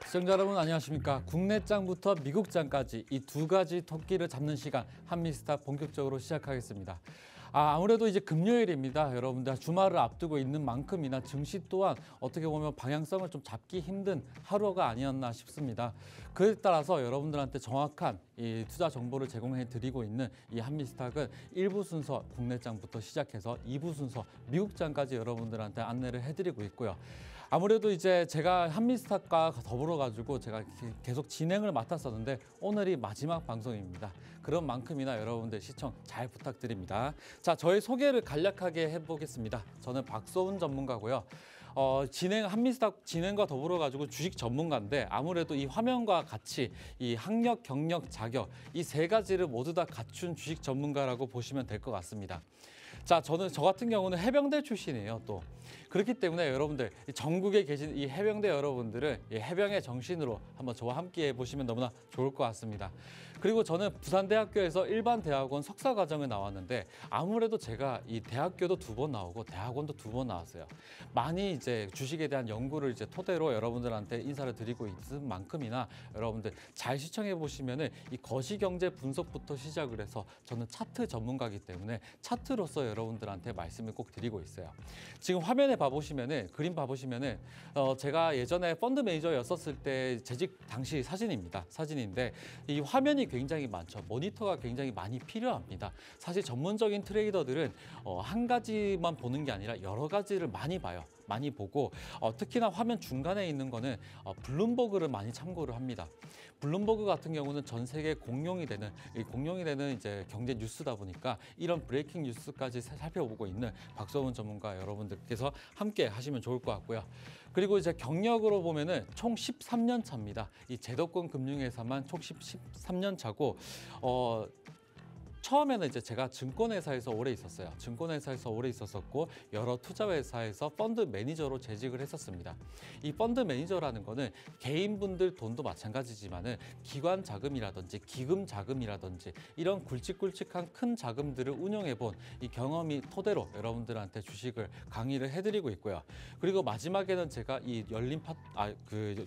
시청자 여러분 안녕하십니까. 국내장부터 미국장까지 이 두 가지 토끼를 잡는 시간 한미스타 본격적으로 시작하겠습니다. 아무래도 이제 금요일입니다. 여러분들 주말을 앞두고 있는 만큼이나 증시 또한 어떻게 보면 방향성을 좀 잡기 힘든 하루가 아니었나 싶습니다. 그에 따라서 여러분들한테 정확한 이 투자 정보를 제공해 드리고 있는 이 한미스탁은 1부 순서 국내장부터 시작해서 2부 순서 미국장까지 여러분들한테 안내를 해드리고 있고요. 아무래도 이제 제가 한미스탁과 더불어 가지고 제가 계속 진행을 맡았었는데 오늘이 마지막 방송입니다. 그런 만큼이나 여러분들 시청 잘 부탁드립니다. 자, 저의 소개를 간략하게 해보겠습니다. 저는 박소은 전문가고요. 한미스탁 진행과 더불어 가지고 주식 전문가인데 아무래도 이 화면과 같이 이 학력, 경력, 자격 이 세 가지를 모두 다 갖춘 주식 전문가라고 보시면 될 것 같습니다. 자, 저 같은 경우는 해병대 출신이에요. 또 그렇기 때문에 여러분들 전국에 계신 이 해병대 여러분들은 이 해병의 정신으로 한번 저와 함께 해보시면 너무나 좋을 것 같습니다. 그리고 저는 부산대학교에서 일반 대학원 석사 과정을 나왔는데 아무래도 제가 이 대학교도 2번 나오고 대학원도 2번 나왔어요. 많이 이제 주식에 대한 연구를 이제 토대로 여러분들한테 인사를 드리고 있는 만큼이나 여러분들 잘 시청해 보시면은 이 거시경제 분석부터 시작을 해서 저는 차트 전문가이기 때문에 차트로서 여러분들한테 말씀을 꼭 드리고 있어요. 지금 화면에 봐보시면은 그림 봐보시면은 제가 예전에 펀드 매니저였었을 때 재직 당시 사진입니다. 사진인데 이 화면이 굉장히 많죠. 모니터가 굉장히 많이 필요합니다. 사실 전문적인 트레이더들은 한 가지만 보는 게 아니라 여러 가지를 많이 봐요. 많이 보고 특히나 화면 중간에 있는 거는 블룸버그를 많이 참고를 합니다. 블룸버그 같은 경우는 전 세계 공용이 되는 이제 경제 뉴스다 보니까 이런 브레이킹 뉴스까지 살펴보고 있는 박소은 전문가 여러분들께서 함께 하시면 좋을 것 같고요. 그리고 이제 경력으로 보면은 총 13년 차입니다. 이 제도권 금융회사만 총 13년 차고 처음에는 이제 제가 증권회사에서 오래 있었어요. 증권회사에서 오래 있었었고 여러 투자회사에서 펀드 매니저로 재직을 했었습니다. 이 펀드 매니저라는 거는 개인분들 돈도 마찬가지지만은 기관 자금이라든지 기금 자금이라든지 이런 굵직굵직한 큰 자금들을 운영해 본 이 경험이 토대로 여러분들한테 주식을 강의를 해드리고 있고요. 그리고 마지막에는 제가 이 열린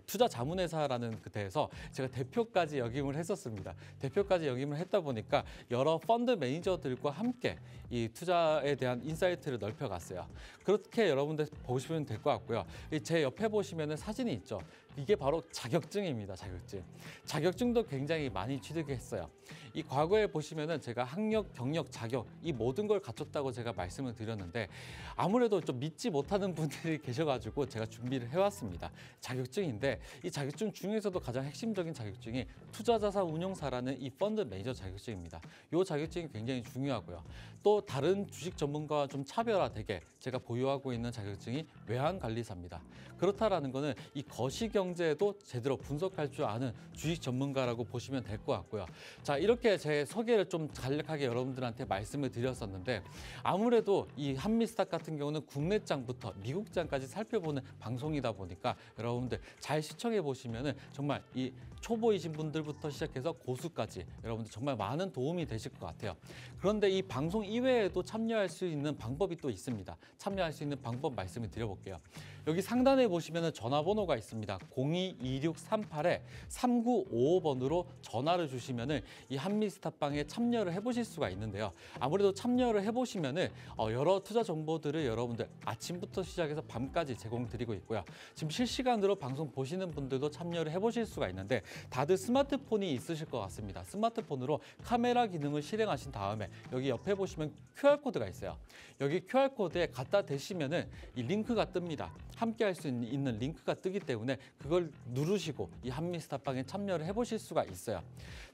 투자 자문회사라는 그 데에서 제가 대표까지 역임을 했었습니다. 대표까지 역임을 했다 보니까 여러 펀드 매니저들과 함께 이 투자에 대한 인사이트를 넓혀갔어요. 그렇게 여러분들 보시면 될 것 같고요. 제 옆에 보시면은 사진이 있죠. 이게 바로 자격증입니다. 자격증. 자격증도 굉장히 많이 취득했어요. 이 과거에 보시면은 제가 학력, 경력, 자격 이 모든 걸 갖췄다고 제가 말씀을 드렸는데 아무래도 좀 믿지 못하는 분들이 계셔가지고 제가 준비를 해왔습니다. 자격증인데 이 자격증 중에서도 가장 핵심적인 자격증이 투자자산 운용사라는 이 펀드 매니저 자격증입니다. 이 자격증이 굉장히 중요하고요. 또 다른 주식 전문가와 좀 차별화되게 제가 보유하고 있는 자격증이 외환관리사입니다. 그렇다라는 거는 이 거시경제에도 제대로 분석할 줄 아는 주식 전문가라고 보시면 될 것 같고요. 자, 이렇게 제 소개를 좀 간략하게 여러분들한테 말씀을 드렸었는데 아무래도 이 한미스탁 같은 경우는 국내장부터 미국장까지 살펴보는 방송이다 보니까 여러분들 잘 시청해 보시면은 정말 이 초보이신 분들부터 시작해서 고수까지 여러분들 정말 많은 도움이 되실 것 같아요. 그런데 이 방송 이외에도 참여할 수 있는 방법이 또 있습니다. 참여할 수 있는 방법 말씀을 드려볼게요. 여기 상단에 보시면 전화번호가 있습니다. 02-2638-3955번으로 전화를 주시면은 이 한미스탁방에 참여를 해보실 수가 있는데요. 아무래도 참여를 해보시면은 여러 투자 정보들을 여러분들 아침부터 시작해서 밤까지 제공드리고 있고요. 지금 실시간으로 방송 보시는 분들도 참여를 해보실 수가 있는데 다들 스마트폰이 있으실 것 같습니다. 스마트폰으로 카메라 기능을 실행하신 다음에 여기 옆에 보시면 QR코드가 있어요. 여기 QR코드에 갖다 대시면은 이 링크가 뜹니다. 함께 할 수 있는 링크가 뜨기 때문에 그걸 누르시고 이 한미스탁방에 참여를 해보실 수가 있어요.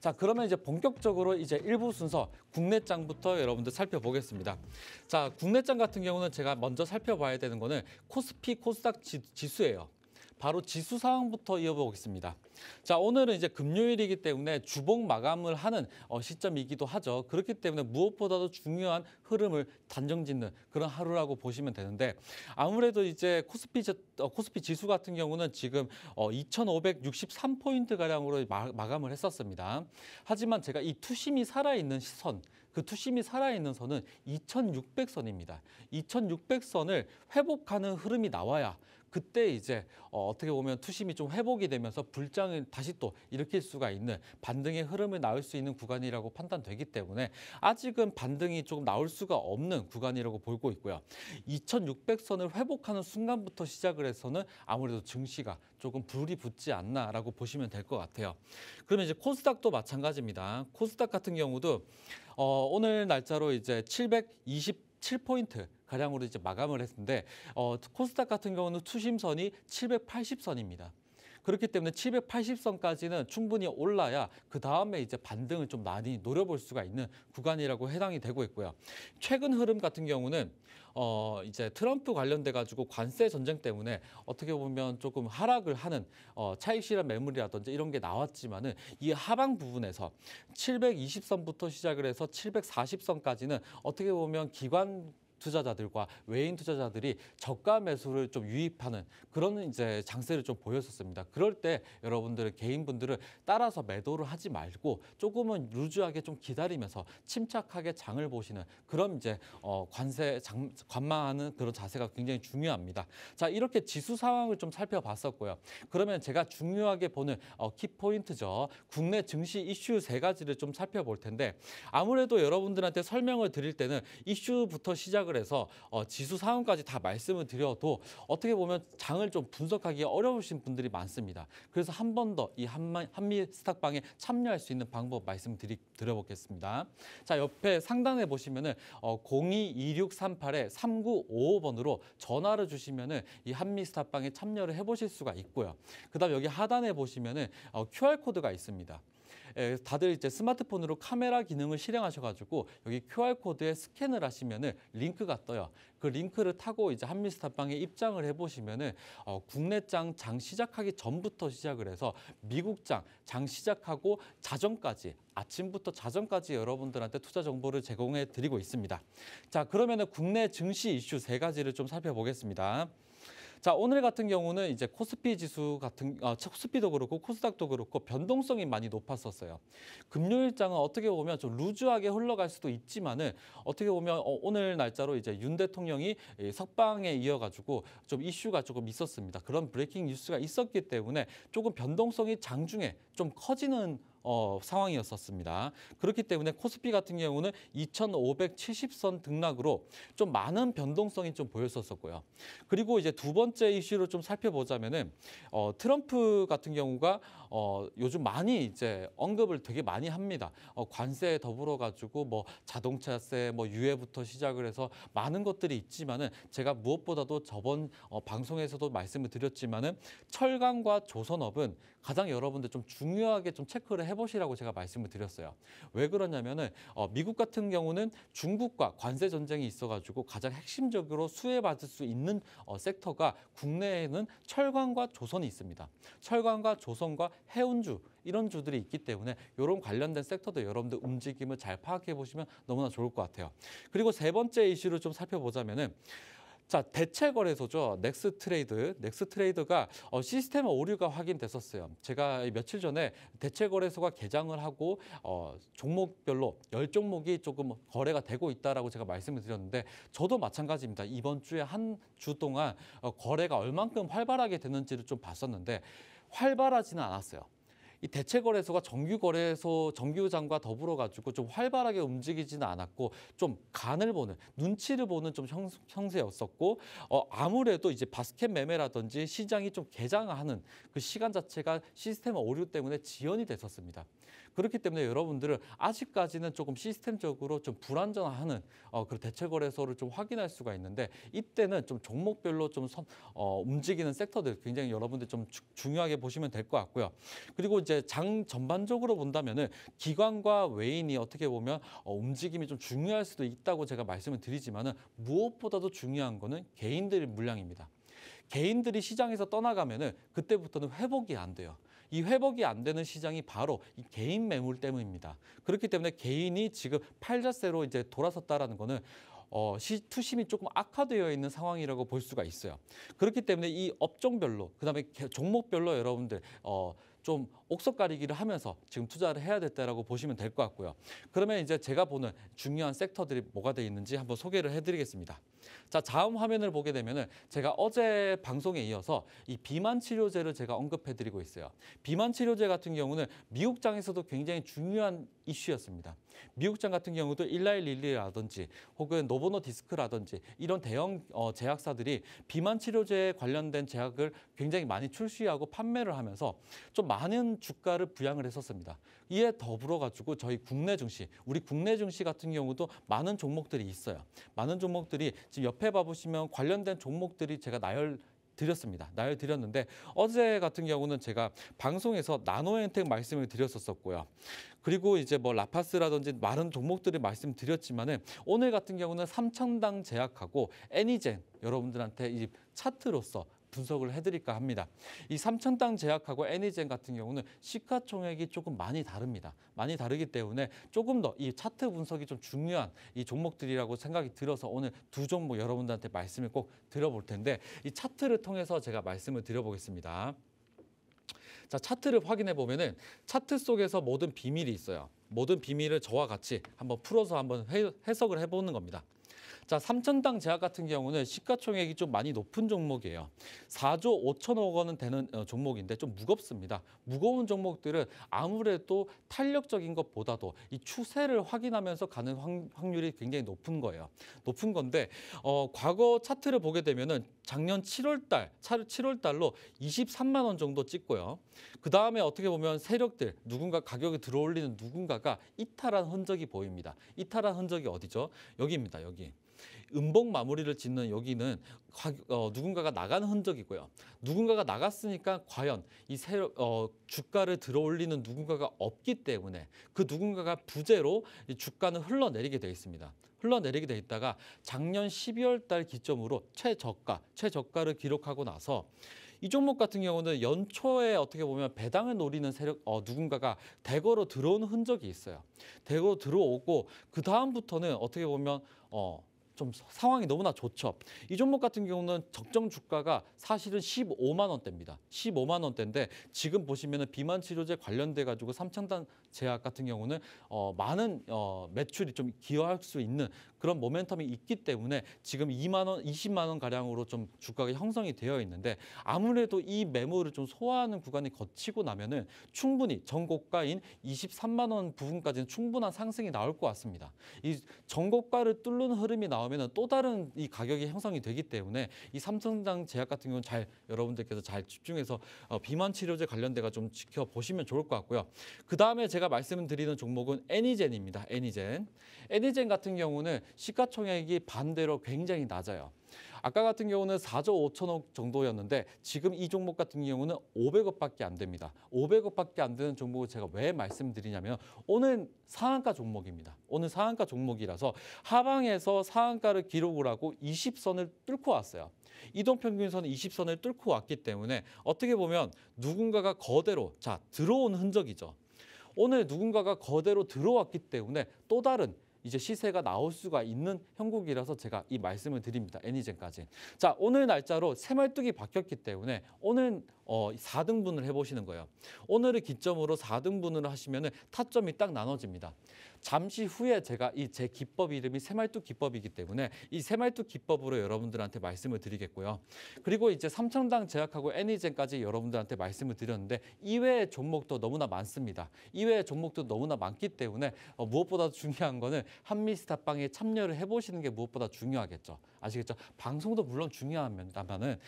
자, 그러면 이제 본격적으로 이제 1부 순서 국내장부터 여러분들 살펴보겠습니다. 자, 국내장 같은 경우는 제가 먼저 살펴봐야 되는 거는 코스피 코스닥 지수예요. 바로 지수 상황부터 이어보겠습니다. 자, 오늘은 이제 금요일이기 때문에 주봉 마감을 하는 시점이기도 하죠. 그렇기 때문에 무엇보다도 중요한 흐름을 단정짓는 그런 하루라고 보시면 되는데 아무래도 이제 코스피 지수 같은 경우는 지금 2,563포인트 가량으로 마감을 했었습니다. 하지만 제가 이 투심이 살아있는 시선 그 투심이 살아있는 선은 2600선입니다. 2600선을 회복하는 흐름이 나와야 그때 이제 어떻게 보면 투심이 좀 회복이 되면서 불장을 다시 또 일으킬 수가 있는 반등의 흐름을 나올 수 있는 구간이라고 판단되기 때문에 아직은 반등이 조금 나올 수가 없는 구간이라고 보고 있고요. 2600선을 회복하는 순간부터 시작을 해서는 아무래도 증시가 조금 불이 붙지 않나라고 보시면 될 것 같아요. 그러면 이제 코스닥도 마찬가지입니다. 코스닥 같은 경우도 오늘 날짜로 이제 727포인트 가량으로 이제 마감을 했는데 코스닥 같은 경우는 투심선이 780선입니다. 그렇기 때문에 780선까지는 충분히 올라야 그 다음에 이제 반등을 좀 많이 노려볼 수가 있는 구간이라고 해당이 되고 있고요. 최근 흐름 같은 경우는 이제 트럼프 관련돼 가지고 관세 전쟁 때문에 어떻게 보면 조금 하락을 하는 차익 실현 매물이라든지 이런 게 나왔지만은 이 하방 부분에서 720선부터 시작을 해서 740선까지는 어떻게 보면 기관 투자자들과 외인 투자자들이 저가 매수를 좀 유입하는 그런 이제 장세를 좀 보였었습니다. 그럴 때 여러분들은 개인분들은 따라서 매도를 하지 말고 조금은 루즈하게 좀 기다리면서 침착하게 장을 보시는 그런 이제 관망하는 그런 자세가 굉장히 중요합니다. 자, 이렇게 지수 상황을 좀 살펴봤었고요. 그러면 제가 중요하게 보는 키포인트죠. 국내 증시 이슈 세 가지를 좀 살펴볼 텐데 아무래도 여러분들한테 설명을 드릴 때는 이슈부터 시작을 해서 지수 상황까지 다 말씀을 드려도 어떻게 보면 장을 좀 분석하기 어려우신 분들이 많습니다. 그래서 한 번 더 이 한미 스탁방에 참여할 수 있는 방법 말씀드려보겠습니다. 자, 옆에 상단에 보시면은 022638-3955번으로 전화를 주시면은 이 한미 스탁방에 참여를 해보실 수가 있고요. 그다음 여기 하단에 보시면은 QR코드가 있습니다. 다들 이제 스마트폰으로 카메라 기능을 실행하셔가지고 여기 QR코드에 스캔을 하시면은 링크가 떠요. 그 링크를 타고 이제 한미스탑방에 입장을 해보시면은 국내장 장 시작하기 전부터 시작을 해서 미국장 장 시작하고 자정까지 아침부터 자정까지 여러분들한테 투자 정보를 제공해 드리고 있습니다. 자, 그러면은 국내 증시 이슈 세 가지를 좀 살펴보겠습니다. 자, 오늘 같은 경우는 이제 코스피 지수 코스피도 그렇고 코스닥도 그렇고 변동성이 많이 높았었어요. 금요일장은 어떻게 보면 좀 루즈하게 흘러갈 수도 있지만은 어떻게 보면 오늘 날짜로 이제 윤 대통령이 석방에 이어가지고 좀 이슈가 조금 있었습니다. 그런 브레이킹 뉴스가 있었기 때문에 조금 변동성이 장중에 좀 커지는 상황이었었습니다. 그렇기 때문에 코스피 같은 경우는 2,570선 등락으로 좀 많은 변동성이 좀 보였었고요. 그리고 이제 두 번째 이슈를 좀 살펴보자면은 트럼프 같은 경우가 요즘 많이 이제 언급을 되게 많이 합니다. 관세에 더불어 가지고 뭐 자동차세, 뭐 유해부터 시작을 해서 많은 것들이 있지만은 제가 무엇보다도 저번 방송에서도 말씀을 드렸지만은 철강과 조선업은 가장 여러분들 좀 중요하게 좀 체크를 해보시라고 제가 말씀을 드렸어요. 왜 그러냐면은 미국 같은 경우는 중국과 관세 전쟁이 있어가지고 가장 핵심적으로 수혜받을 수 있는 섹터가 국내에는 철강과 조선이 있습니다. 철강과 조선과 해운주 이런 주들이 있기 때문에 이런 관련된 섹터도 여러분들 움직임을 잘 파악해 보시면 너무나 좋을 것 같아요. 그리고 세 번째 이슈를 좀 살펴보자면은 자, 대체 거래소죠. 넥스트레이드가 시스템 오류가 확인됐었어요. 제가 며칠 전에 대체 거래소가 개장을 하고 종목별로 10종목이 조금 거래가 되고 있다라고 제가 말씀을 드렸는데 저도 마찬가지입니다. 이번 주에 한 주 동안 거래가 얼만큼 활발하게 됐는지를 좀 봤었는데 활발하지는 않았어요. 이 대체 거래소가 정규 거래소 정규장과 더불어 가지고 좀 활발하게 움직이지는 않았고 좀 간을 보는 눈치를 보는 좀 형세였었고 아무래도 이제 바스켓 매매라든지 시장이 좀 개장하는 그 시간 자체가 시스템 오류 때문에 지연이 됐었습니다. 그렇기 때문에 여러분들은 아직까지는 조금 시스템적으로 좀 불안정하는 그 대체 거래소를 좀 확인할 수가 있는데 이때는 좀 종목별로 좀 움직이는 섹터들 굉장히 여러분들 좀 중요하게 보시면 될 것 같고요. 그리고 이제 장 전반적으로 본다면은 기관과 외인이 어떻게 보면 움직임이 좀 중요할 수도 있다고 제가 말씀을 드리지만은 무엇보다도 중요한 거는 개인들의 물량입니다. 개인들이 시장에서 떠나가면은 그때부터는 회복이 안 돼요. 이 회복이 안 되는 시장이 바로 이 개인 매물 때문입니다. 그렇기 때문에 개인이 지금 팔자세로 이제 돌아섰다라는 거는 투심이 조금 악화되어 있는 상황이라고 볼 수가 있어요. 그렇기 때문에 이 업종별로 그다음에 종목별로 여러분들 좀 옥석 가리기를 하면서 지금 투자를 해야 됐다라고 보시면 될 것 같고요. 그러면 이제 제가 보는 중요한 섹터들이 뭐가 돼 있는지 한번 소개를 해드리겠습니다. 자, 다음 화면을 보게 되면은 제가 어제 방송에 이어서 이 비만 치료제를 제가 언급해드리고 있어요. 비만 치료제 같은 경우는 미국장에서도 굉장히 중요한 이슈였습니다. 미국장 같은 경우도 일라이 릴리라든지 혹은 노보노디스크라든지 이런 대형 제약사들이 비만 치료제에 관련된 제약을 굉장히 많이 출시하고 판매를 하면서 좀 많은 주가를 부양을 했었습니다. 이에 더불어 가지고 저희 국내 증시, 우리 국내 증시 같은 경우도 많은 종목들이 있어요. 많은 종목들이 지금 옆에 봐보시면 관련된 종목들이 제가 나열드렸는데 어제 같은 경우는 제가 방송에서 나노엔텍 말씀을 드렸었고요. 그리고 이제 뭐 라파스라든지 많은 종목들을 말씀드렸지만은 오늘 같은 경우는 삼천당 제약하고 애니젠 여러분들한테 이 차트로서 분석을 해드릴까 합니다. 이 삼천당 제약하고 애니젠 같은 경우는 시가총액이 조금 많이 다릅니다. 많이 다르기 때문에 조금 더 이 차트 분석이 좀 중요한 이 종목들이라고 생각이 들어서 오늘 두 종목 여러분들한테 말씀을 꼭 드려볼 텐데 이 차트를 통해서 제가 말씀을 드려보겠습니다. 자, 차트를 확인해 보면은 차트 속에서 모든 비밀이 있어요. 모든 비밀을 저와 같이 한번 풀어서 한번 해석을 해보는 겁니다. 자, 삼천당 제약 같은 경우는 시가총액이 좀 많이 높은 종목이에요. 4조 5천억 원은 되는 종목인데 좀 무겁습니다. 무거운 종목들은 아무래도 탄력적인 것보다도 이 추세를 확인하면서 가는 확률이 굉장히 높은 거예요. 높은 건데 과거 차트를 보게 되면은 작년 7월 달로 23만 원 정도 찍고요. 그 다음에 어떻게 보면 세력들, 누군가 가격을 들어올리는 누군가가 이탈한 흔적이 보입니다. 이탈한 흔적이 어디죠? 여기입니다. 여기. 음봉 마무리를 짓는 여기는 누군가가 나가는 흔적이고요. 누군가가 나갔으니까 과연 이 주가를 들어올리는 누군가가 없기 때문에 그 누군가가 부재로 이 주가는 흘러내리게 되어 있습니다. 흘러내리게 돼 있다가 작년 12월 달 기점으로 최저가를 기록하고 나서 이 종목 같은 경우는 연초에 어떻게 보면 배당을 노리는 세력 누군가가 대거로 들어오는 흔적이 있어요. 대거 들어오고 그 다음부터는 어떻게 보면 좀 상황이 너무나 좋죠. 이 종목 같은 경우는 적정 주가가 사실은 15만 원대입니다. 15만 원대인데 지금 보시면은 비만 치료제 관련돼 가지고 삼천당 제약 같은 경우는 많은 매출이 좀 기여할 수 있는 그런 모멘텀이 있기 때문에 지금 2만 원, 20만 원 가량으로 좀 주가가 형성이 되어 있는데 아무래도 이 매물을 좀 소화하는 구간이 거치고 나면은 충분히 전고가인 23만 원 부분까지는 충분한 상승이 나올 것 같습니다. 이 전고가를 뚫는 흐름이 나오면은 또 다른 이 가격이 형성이 되기 때문에 이 삼천당 제약 같은 경우는 여러분들께서 잘 집중해서 비만 치료제 관련돼가 좀 지켜보시면 좋을 것 같고요. 그 다음에 제가 말씀드리는 종목은 애니젠입니다. 애니젠 같은 경우는 시가총액이 반대로 굉장히 낮아요. 아까 같은 경우는 4조 5천억 정도였는데 지금 이 종목 같은 경우는 500억밖에 안 됩니다. 500억밖에 안 되는 종목을 제가 왜 말씀드리냐면 오늘 상한가 종목입니다. 오늘 상한가 종목이라서 하방에서 상한가를 기록을 하고 20선을 뚫고 왔어요. 이동평균선은 20선을 뚫고 왔기 때문에 어떻게 보면 누군가가 거대로 들어온 흔적이죠. 오늘 누군가가 거대로 들어왔기 때문에 또 다른 이제 시세가 나올 수가 있는 형국이라서 제가 이 말씀을 드립니다. 애니젠까지. 자, 오늘 날짜로 새말뚝이 바뀌었기 때문에 오늘 4등분을 해보시는 거예요. 오늘을 기점으로 4등분을 하시면 타점이 딱 나눠집니다. 잠시 후에 제가 제 기법 이름이 새말뚝 기법이기 때문에 이 새말뚝 기법으로 여러분들한테 말씀을 드리겠고요. 그리고 이제 삼천당 제약하고 애니젠까지 여러분들한테 말씀을 드렸는데 이외의 종목도 너무나 많습니다. 이외의 종목도 너무나 많기 때문에 무엇보다 중요한 거는 한미스타빵에 참여를 해보시는 게 무엇보다 중요하겠죠. 아시겠죠? 방송도 물론 중요합니다만은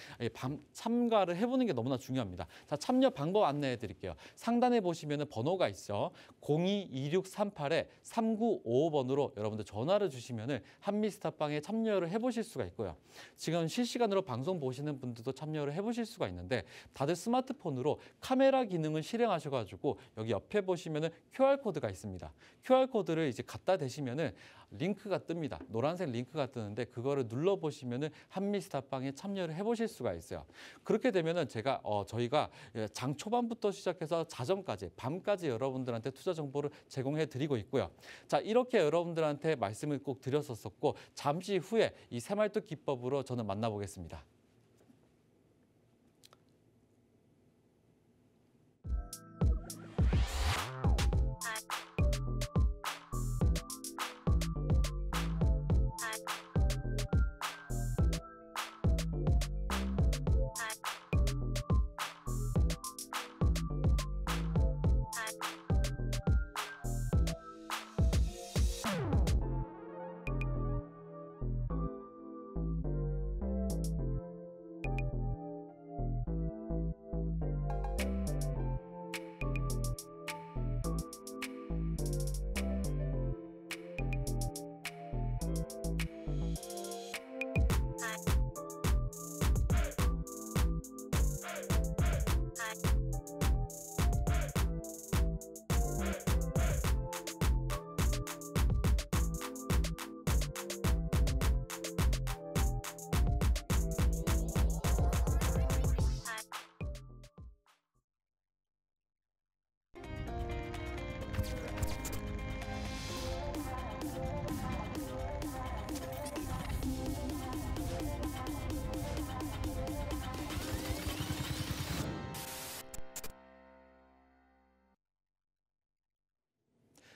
참가를 해보는 게 너무나 중요합니다. 자, 참여 방법 안내해 드릴게요. 상단에 보시면 번호가 있죠. 02-2638-3955번으로 여러분들 전화를 주시면 한미스타빵에 참여를 해보실 수가 있고요. 지금 실시간으로 방송 보시는 분들도 참여를 해보실 수가 있는데 다들 스마트폰으로 카메라 기능을 실행하셔가지고 여기 옆에 보시면 QR코드가 있습니다. QR코드를 이제 갖다 대시면 링크가 뜹니다. 노란색 링크가 뜨는데 그거를 눌러보시면 한미스타빵에 참여를 해보실 수가 있어요. 그렇게 되면 저희가 장 초반부터 시작해서 자정까지 밤까지 여러분들한테 투자 정보를 제공해 드리고 있고요. 자, 이렇게 여러분들한테 말씀을 꼭 드렸었고 잠시 후에 이 새말뚝 기법으로 저는 만나보겠습니다.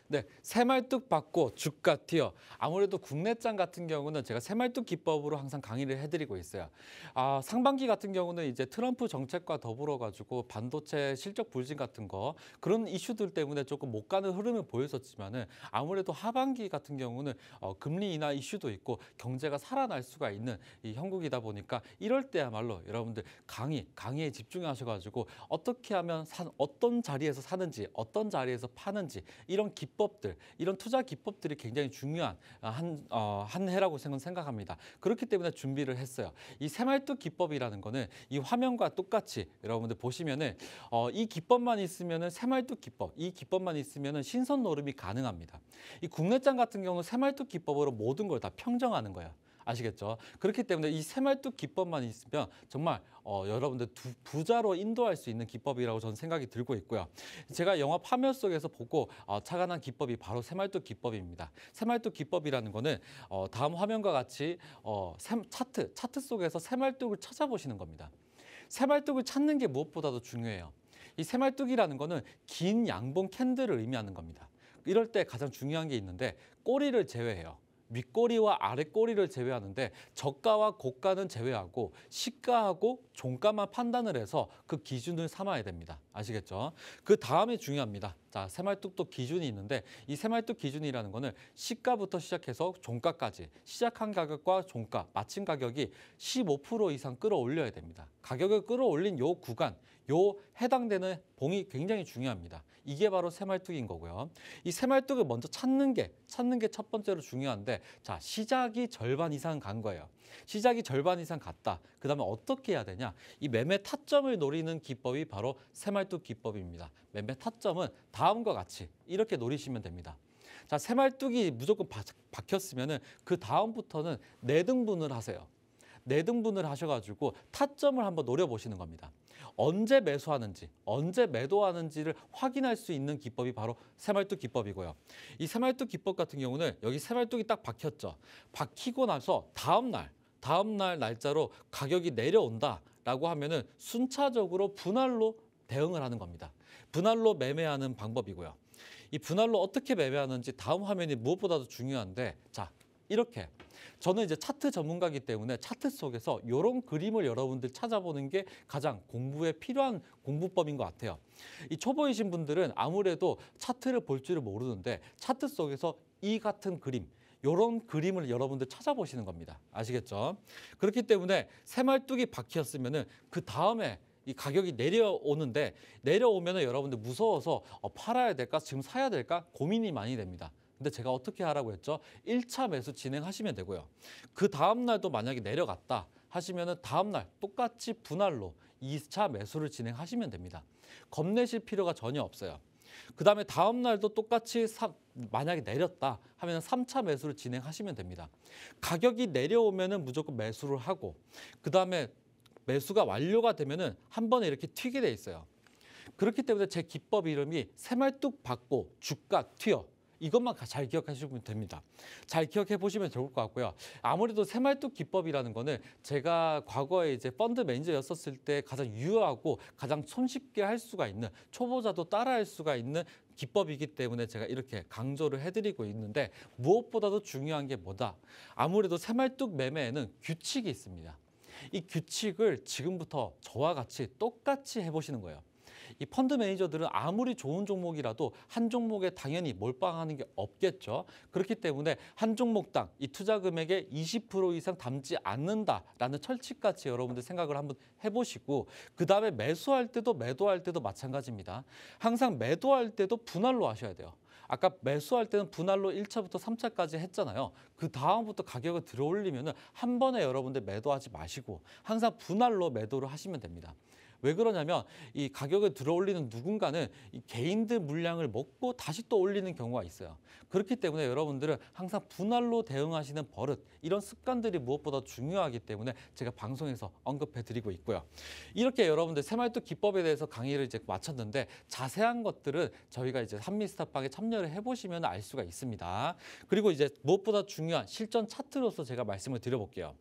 네, 새말뚝 받고 주가 튀어. 아무래도 국내장 같은 경우는 제가 새말뚝 기법으로 항상 강의를 해드리고 있어요. 상반기 같은 경우는 이제 트럼프 정책과 더불어 가지고 반도체 실적 불진 같은 거 그런 이슈들 때문에 조금 못 가는 흐름을 보였었지만은 아무래도 하반기 같은 경우는 금리 인하 이슈도 있고 경제가 살아날 수가 있는 이 형국이다 보니까 이럴 때야말로 여러분들 강의에 집중하셔가지고 어떻게 하면 어떤 자리에서 사는지 어떤 자리에서 파는지 이런 기법들, 이런 투자 기법들이 굉장히 중요한 한 해라고 생각합니다. 그렇기 때문에 준비를 했어요. 이 새말뚝 기법이라는 거는 이 화면과 똑같이 여러분들 보시면은 이 기법만 있으면은 새말뚝 기법, 이 기법만 있으면은 신선 노름이 가능합니다. 이 국내장 같은 경우는 새말뚝 기법으로 모든 걸 다 평정하는 거예요. 아시겠죠? 그렇기 때문에 이 새말뚝 기법만 있으면 정말 여러분들 부자로 인도할 수 있는 기법이라고 저는 생각이 들고 있고요. 제가 영화 파멸 속에서 보고 착안한 기법이 바로 새말뚝 기법입니다. 새말뚝 기법이라는 거는 다음 화면과 같이 차트 속에서 새말뚝을 찾아보시는 겁니다. 새말뚝을 찾는 게 무엇보다도 중요해요. 이 새말뚝이라는 거는 긴 양봉 캔들을 의미하는 겁니다. 이럴 때 가장 중요한 게 있는데 꼬리를 제외해요. 윗꼬리와 아랫꼬리를 제외하는데 저가와 고가는 제외하고 시가하고 종가만 판단을 해서 그 기준을 삼아야 됩니다. 아시겠죠? 그 다음에 중요합니다. 자, 새말뚝도 기준이 있는데 이 새말뚝 기준이라는 거는 시가부터 시작해서 종가까지 시작한 가격과 종가, 마친 가격이 15% 이상 끌어올려야 됩니다. 가격을 끌어올린 요 구간, 요 해당되는 봉이 굉장히 중요합니다. 이게 바로 새말뚝인 거고요. 이 새말뚝을 먼저 찾는 게 첫 번째로 중요한데 자, 시작이 절반 이상 간 거예요. 시작이 절반 이상 갔다. 그다음에 어떻게 해야 되냐? 이 매매 타점을 노리는 기법이 바로 새말뚝 기법입니다. 매매 타점은 다음과 같이 이렇게 노리시면 됩니다. 자, 새말뚝이 무조건 박혔으면은 그 다음부터는 내등분을 하세요. 내등분을 하셔가지고 타점을 한번 노려보시는 겁니다. 언제 매수하는지, 언제 매도하는지를 확인할 수 있는 기법이 바로 새말뚝 기법이고요. 이 새말뚝 기법 같은 경우는 여기 새말뚝이 딱 박혔죠. 박히고 나서 다음날 날짜로 가격이 내려온다라고 하면은 순차적으로 분할로 대응을 하는 겁니다. 분할로 매매하는 방법이고요. 이 분할로 어떻게 매매하는지 다음 화면이 무엇보다도 중요한데 자, 이렇게 저는 이제 차트 전문가이기 때문에 차트 속에서 이런 그림을 여러분들 찾아보는 게 가장 공부에 필요한 공부법인 것 같아요. 이 초보이신 분들은 아무래도 차트를 볼 줄을 모르는데 차트 속에서 이 같은 그림, 이런 그림을 여러분들 찾아보시는 겁니다. 아시겠죠? 그렇기 때문에 새말뚝이 박혔으면은 그 다음에 이 가격이 내려오면은 여러분들 무서워서 팔아야 될까? 지금 사야 될까? 고민이 많이 됩니다. 근데 제가 어떻게 하라고 했죠? 1차 매수 진행하시면 되고요. 그 다음 날도 만약에 내려갔다 하시면은 다음 날 똑같이 분할로 2차 매수를 진행하시면 됩니다. 겁내실 필요가 전혀 없어요. 그다음에 다음 날도 똑같이 만약에 내렸다 하면 3차 매수를 진행하시면 됩니다. 가격이 내려오면은 무조건 매수를 하고 그다음에 매수가 완료가 되면은 한 번에 이렇게 튀게 돼 있어요. 그렇기 때문에 제 기법 이름이 새말뚝 받고 주가 튀어. 이것만 잘 기억하시면 됩니다. 잘 기억해 보시면 좋을 것 같고요. 아무래도 새말뚝 기법이라는 거는 제가 과거에 이제 펀드 매니저였었을 때 가장 유효하고 가장 손쉽게 할 수가 있는 초보자도 따라할 수가 있는 기법이기 때문에 제가 이렇게 강조를 해드리고 있는데 무엇보다도 중요한 게 뭐다? 아무래도 새말뚝 매매에는 규칙이 있습니다. 이 규칙을 지금부터 저와 같이 똑같이 해보시는 거예요. 이 펀드 매니저들은 아무리 좋은 종목이라도 한 종목에 당연히 몰빵하는 게 없겠죠. 그렇기 때문에 한 종목당 이 투자 금액의 20% 이상 담지 않는다라는 철칙같이 여러분들 생각을 한번 해보시고 그다음에 매수할 때도 매도할 때도 마찬가지입니다. 항상 매도할 때도 분할로 하셔야 돼요. 아까 매수할 때는 분할로 1차부터 3차까지 했잖아요. 그 다음부터 가격을 들어올리면 한 번에 여러분들 매도하지 마시고 항상 분할로 매도를 하시면 됩니다. 왜 그러냐면 이 가격을 들어올리는 누군가는 이 개인들 물량을 먹고 다시 또 올리는 경우가 있어요. 그렇기 때문에 여러분들은 항상 분할로 대응하시는 버릇, 이런 습관들이 무엇보다 중요하기 때문에 제가 방송에서 언급해 드리고 있고요. 이렇게 여러분들 새말뚝 기법에 대해서 강의를 이제 마쳤는데 자세한 것들은 저희가 이제 한미스탑방에 참여를 해보시면 알 수가 있습니다. 그리고 이제 무엇보다 중요한 실전 차트로서 제가 말씀을 드려볼게요.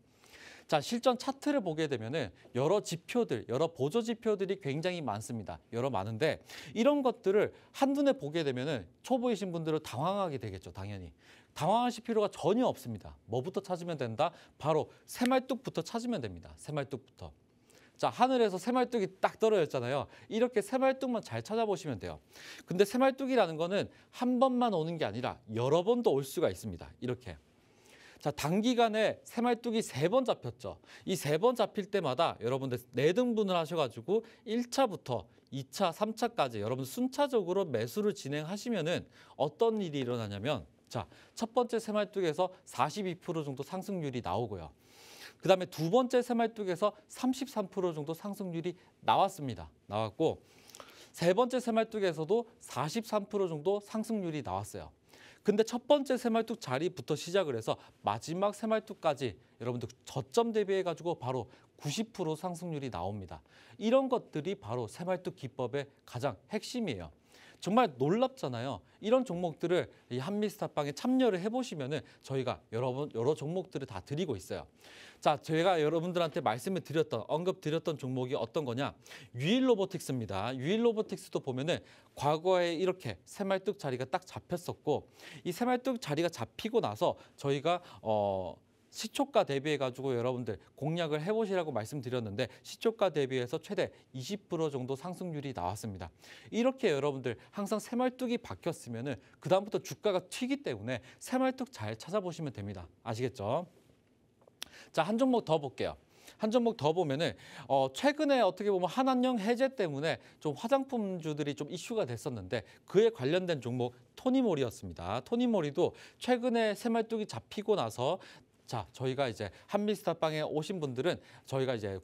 자, 실전 차트를 보게 되면은 여러 지표들, 여러 보조 지표들이 굉장히 많습니다. 여러 많은데 이런 것들을 한눈에 보게 되면은 초보이신 분들은 당황하게 되겠죠, 당연히. 당황하실 필요가 전혀 없습니다. 뭐부터 찾으면 된다? 바로 새말뚝부터 찾으면 됩니다. 새말뚝부터. 자, 하늘에서 새말뚝이 딱 떨어졌잖아요. 이렇게 새말뚝만 잘 찾아보시면 돼요. 근데 새말뚝이라는 거는 한 번만 오는 게 아니라 여러 번도 올 수가 있습니다. 이렇게. 자, 단기간에 새말뚝이 3번 잡혔죠. 이 3번 잡힐 때마다 여러분들 4등분을 하셔가지고 1차부터 2차, 3차까지 여러분 순차적으로 매수를 진행하시면은 어떤 일이 일어나냐면, 자, 첫 번째 새말뚝에서 42% 정도 상승률이 나오고요. 그 다음에 두 번째 새말뚝에서 33% 정도 상승률이 나왔습니다. 나왔고, 세 번째 새말뚝에서도 43% 정도 상승률이 나왔어요. 근데 첫 번째 새말뚝 자리부터 시작을 해서 마지막 새말뚝까지 여러분들 저점 대비해가지고 바로 90% 상승률이 나옵니다. 이런 것들이 바로 새말뚝 기법의 가장 핵심이에요. 정말 놀랍잖아요. 이런 종목들을 이 한미스타빵에 참여를 해보시면은 저희가 여러 종목들을 다 드리고 있어요. 자, 제가 여러분들한테 말씀을 드렸던, 언급드렸던 종목이 어떤 거냐? 유일로보틱스입니다. 유일로보틱스도 보면은 과거에 이렇게 새말뚝 자리가 딱 잡혔었고, 이 새말뚝 자리가 잡히고 나서 저희가 시초가 대비해가지고 여러분들 공략을 해보시라고 말씀드렸는데, 시초가 대비해서 최대 20% 정도 상승률이 나왔습니다. 이렇게 여러분들 항상 새말뚝이 박혔으면은 그 다음부터 주가가 튀기 때문에 새말뚝 잘 찾아보시면 됩니다. 아시겠죠? 자, 한 종목 더 볼게요. 한 종목 더 보면은 최근에 어떻게 보면 한한령 해제 때문에 좀 화장품주들이 좀 이슈가 됐었는데, 그에 관련된 종목 토니모리였습니다. 토니모리도 최근에 새말뚝이 잡히고 나서, 자, 저희가 이제 한미스타빵에 오신 분들은 저희가 이제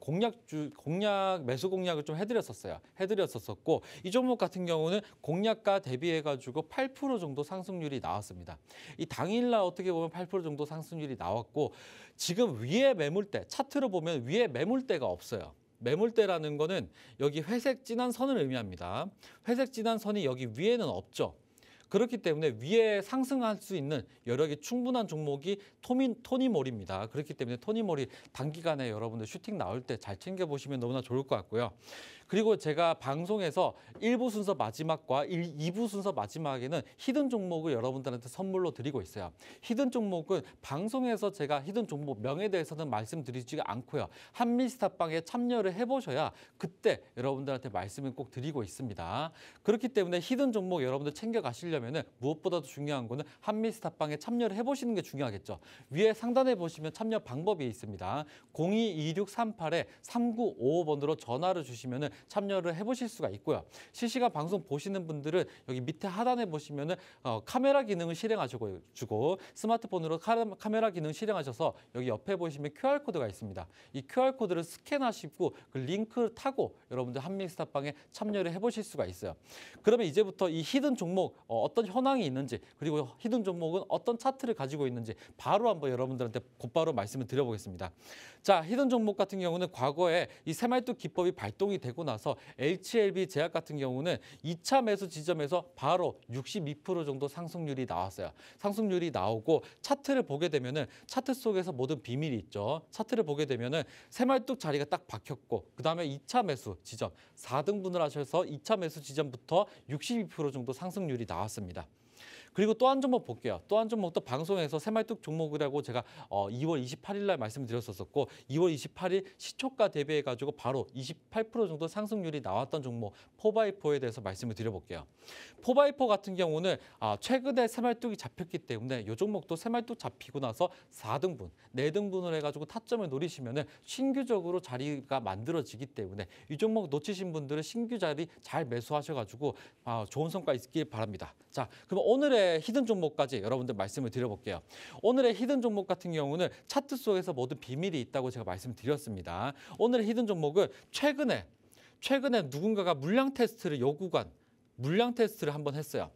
매수 공략을 좀 해드렸었고, 이 종목 같은 경우는 공략가 대비해가지고 8% 정도 상승률이 나왔습니다. 이 당일날 어떻게 보면 8% 정도 상승률이 나왔고, 지금 위에 매물대, 차트로 보면 위에 매물대가 없어요. 매물대라는 거는 여기 회색 진한 선을 의미합니다. 회색 진한 선이 여기 위에는 없죠. 그렇기 때문에 위에 상승할 수 있는 여력이 충분한 종목이 토니모리입니다. 그렇기 때문에 토니모리 단기간에 여러분들 슈팅 나올 때 잘 챙겨보시면 너무나 좋을 것 같고요. 그리고 제가 방송에서 1부 순서 마지막과 2부 순서 마지막에는 히든 종목을 여러분들한테 선물로 드리고 있어요. 히든 종목은 방송에서 제가 히든 종목 명에 대해서는 말씀드리지 않고요. 한미스타빵에 참여를 해보셔야 그때 여러분들한테 말씀을 꼭 드리고 있습니다. 그렇기 때문에 히든 종목 여러분들 챙겨가시려면 무엇보다도 중요한 거는 한미스타빵에 참여를 해보시는 게 중요하겠죠. 위에 상단에 보시면 참여 방법이 있습니다. 022638-3955번으로 전화를 주시면 참여를 해보실 수가 있고요. 실시간 방송 보시는 분들은 여기 밑에 하단에 보시면은 카메라 기능을 실행하시고 스마트폰으로 카메라 기능 실행하셔서 여기 옆에 보시면 QR코드가 있습니다. 이 QR코드를 스캔하시고 그 링크를 타고 여러분들 한미스타빵에 참여를 해보실 수가 있어요. 그러면 이제부터 이 히든 종목 어떤 현황이 있는지, 그리고 히든 종목은 어떤 차트를 가지고 있는지 바로 한번 여러분들한테 곧바로 말씀을 드려보겠습니다. 자, 히든 종목 같은 경우는 과거에 이 새말뚝 기법이 발동이 되고 나서 HLB 제약 같은 경우는 2차 매수 지점에서 바로 62% 정도 상승률이 나왔어요. 상승률이 나오고 차트를 보게 되면은 차트 속에서 모든 비밀이 있죠. 차트를 보게 되면은 새말뚝 자리가 딱 박혔고, 그 다음에 2차 매수 지점 4등분을 하셔서 2차 매수 지점부터 62% 정도 상승률이 나왔습니다. 그리고 또 한 종목 볼게요. 또 한 종목도 방송에서 새말뚝 종목이라고 제가 2월 28일 날 말씀드렸었고, 2월 28일 시초가 대비해가지고 바로 28% 정도 상승률이 나왔던 종목 포바이포에 대해서 말씀을 드려볼게요. 포바이포 같은 경우는 최근에 새말뚝이 잡혔기 때문에 이 종목도 새말뚝 잡히고 나서 4등분, 4등분을 해가지고 타점을 노리시면은 신규적으로 자리가 만들어지기 때문에 이 종목 놓치신 분들은 신규 자리 잘 매수하셔가지고 좋은 성과 있길 바랍니다. 자, 그럼 오늘의 히든 종목까지 여러분들 말씀을 드려볼게요. 오늘의 히든 종목 같은 경우는 차트 속에서 모든 비밀이 있다고 제가 말씀드렸습니다. 오늘의 히든 종목은 최근에 누군가가 물량 테스트를 한번 했어요.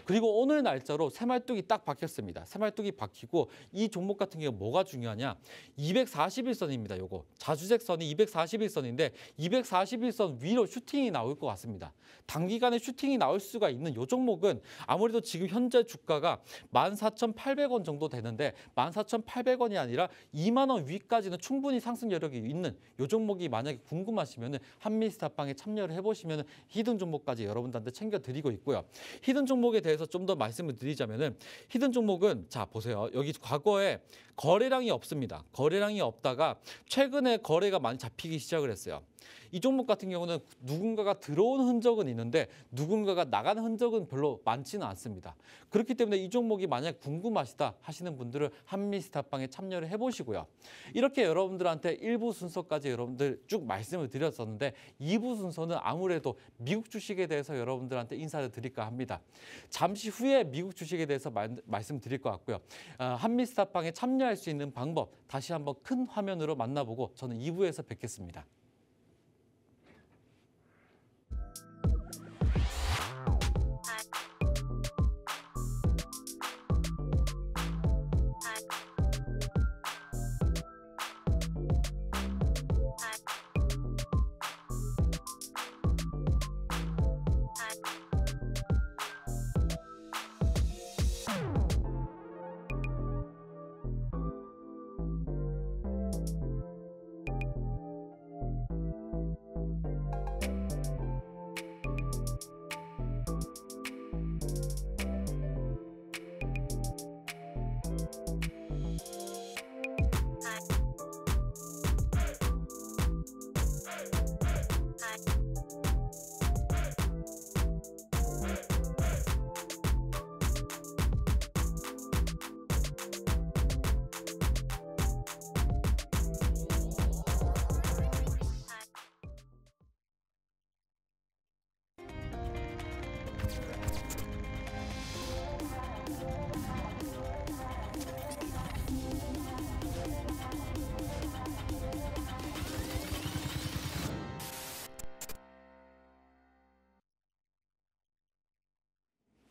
그리고 오늘 날짜로 새말뚝이 딱 박혔습니다. 새말뚝이 박히고 이 종목 같은 경우 뭐가 중요하냐? 241선입니다. 요거 자주색선이 241선인데 241선 위로 슈팅이 나올 것 같습니다. 단기간에 슈팅이 나올 수가 있는 요 종목은 아무래도 지금 현재 주가가 14,800원 정도 되는데 14,800원이 아니라 2만 원 위까지는 충분히 상승 여력이 있는 요 종목이 만약에 궁금하시면 한미스타빵에 참여를 해보시면 히든 종목까지 여러분들한테 챙겨드리고 있고요. 히든 종목에 대해서 좀 더 말씀을 드리자면은 히든 종목은 자 보세요. 여기 과거에 거래량이 없습니다. 거래량이 없다가 최근에 거래가 많이 잡히기 시작을 했어요. 이 종목 같은 경우는 누군가가 들어온 흔적은 있는데 누군가가 나가는 흔적은 별로 많지는 않습니다. 그렇기 때문에 이 종목이 만약 궁금하시다 하시는 분들은 한미스타빵에 참여를 해보시고요. 이렇게 여러분들한테 1부 순서까지 여러분들 쭉 말씀을 드렸었는데 2부 순서는 아무래도 미국 주식에 대해서 여러분들한테 인사를 드릴까 합니다. 잠시 후에 미국 주식에 대해서 말씀드릴 것 같고요. 한미스타빵에 참여할 수 있는 방법 다시 한번 큰 화면으로 만나보고 저는 2부에서 뵙겠습니다.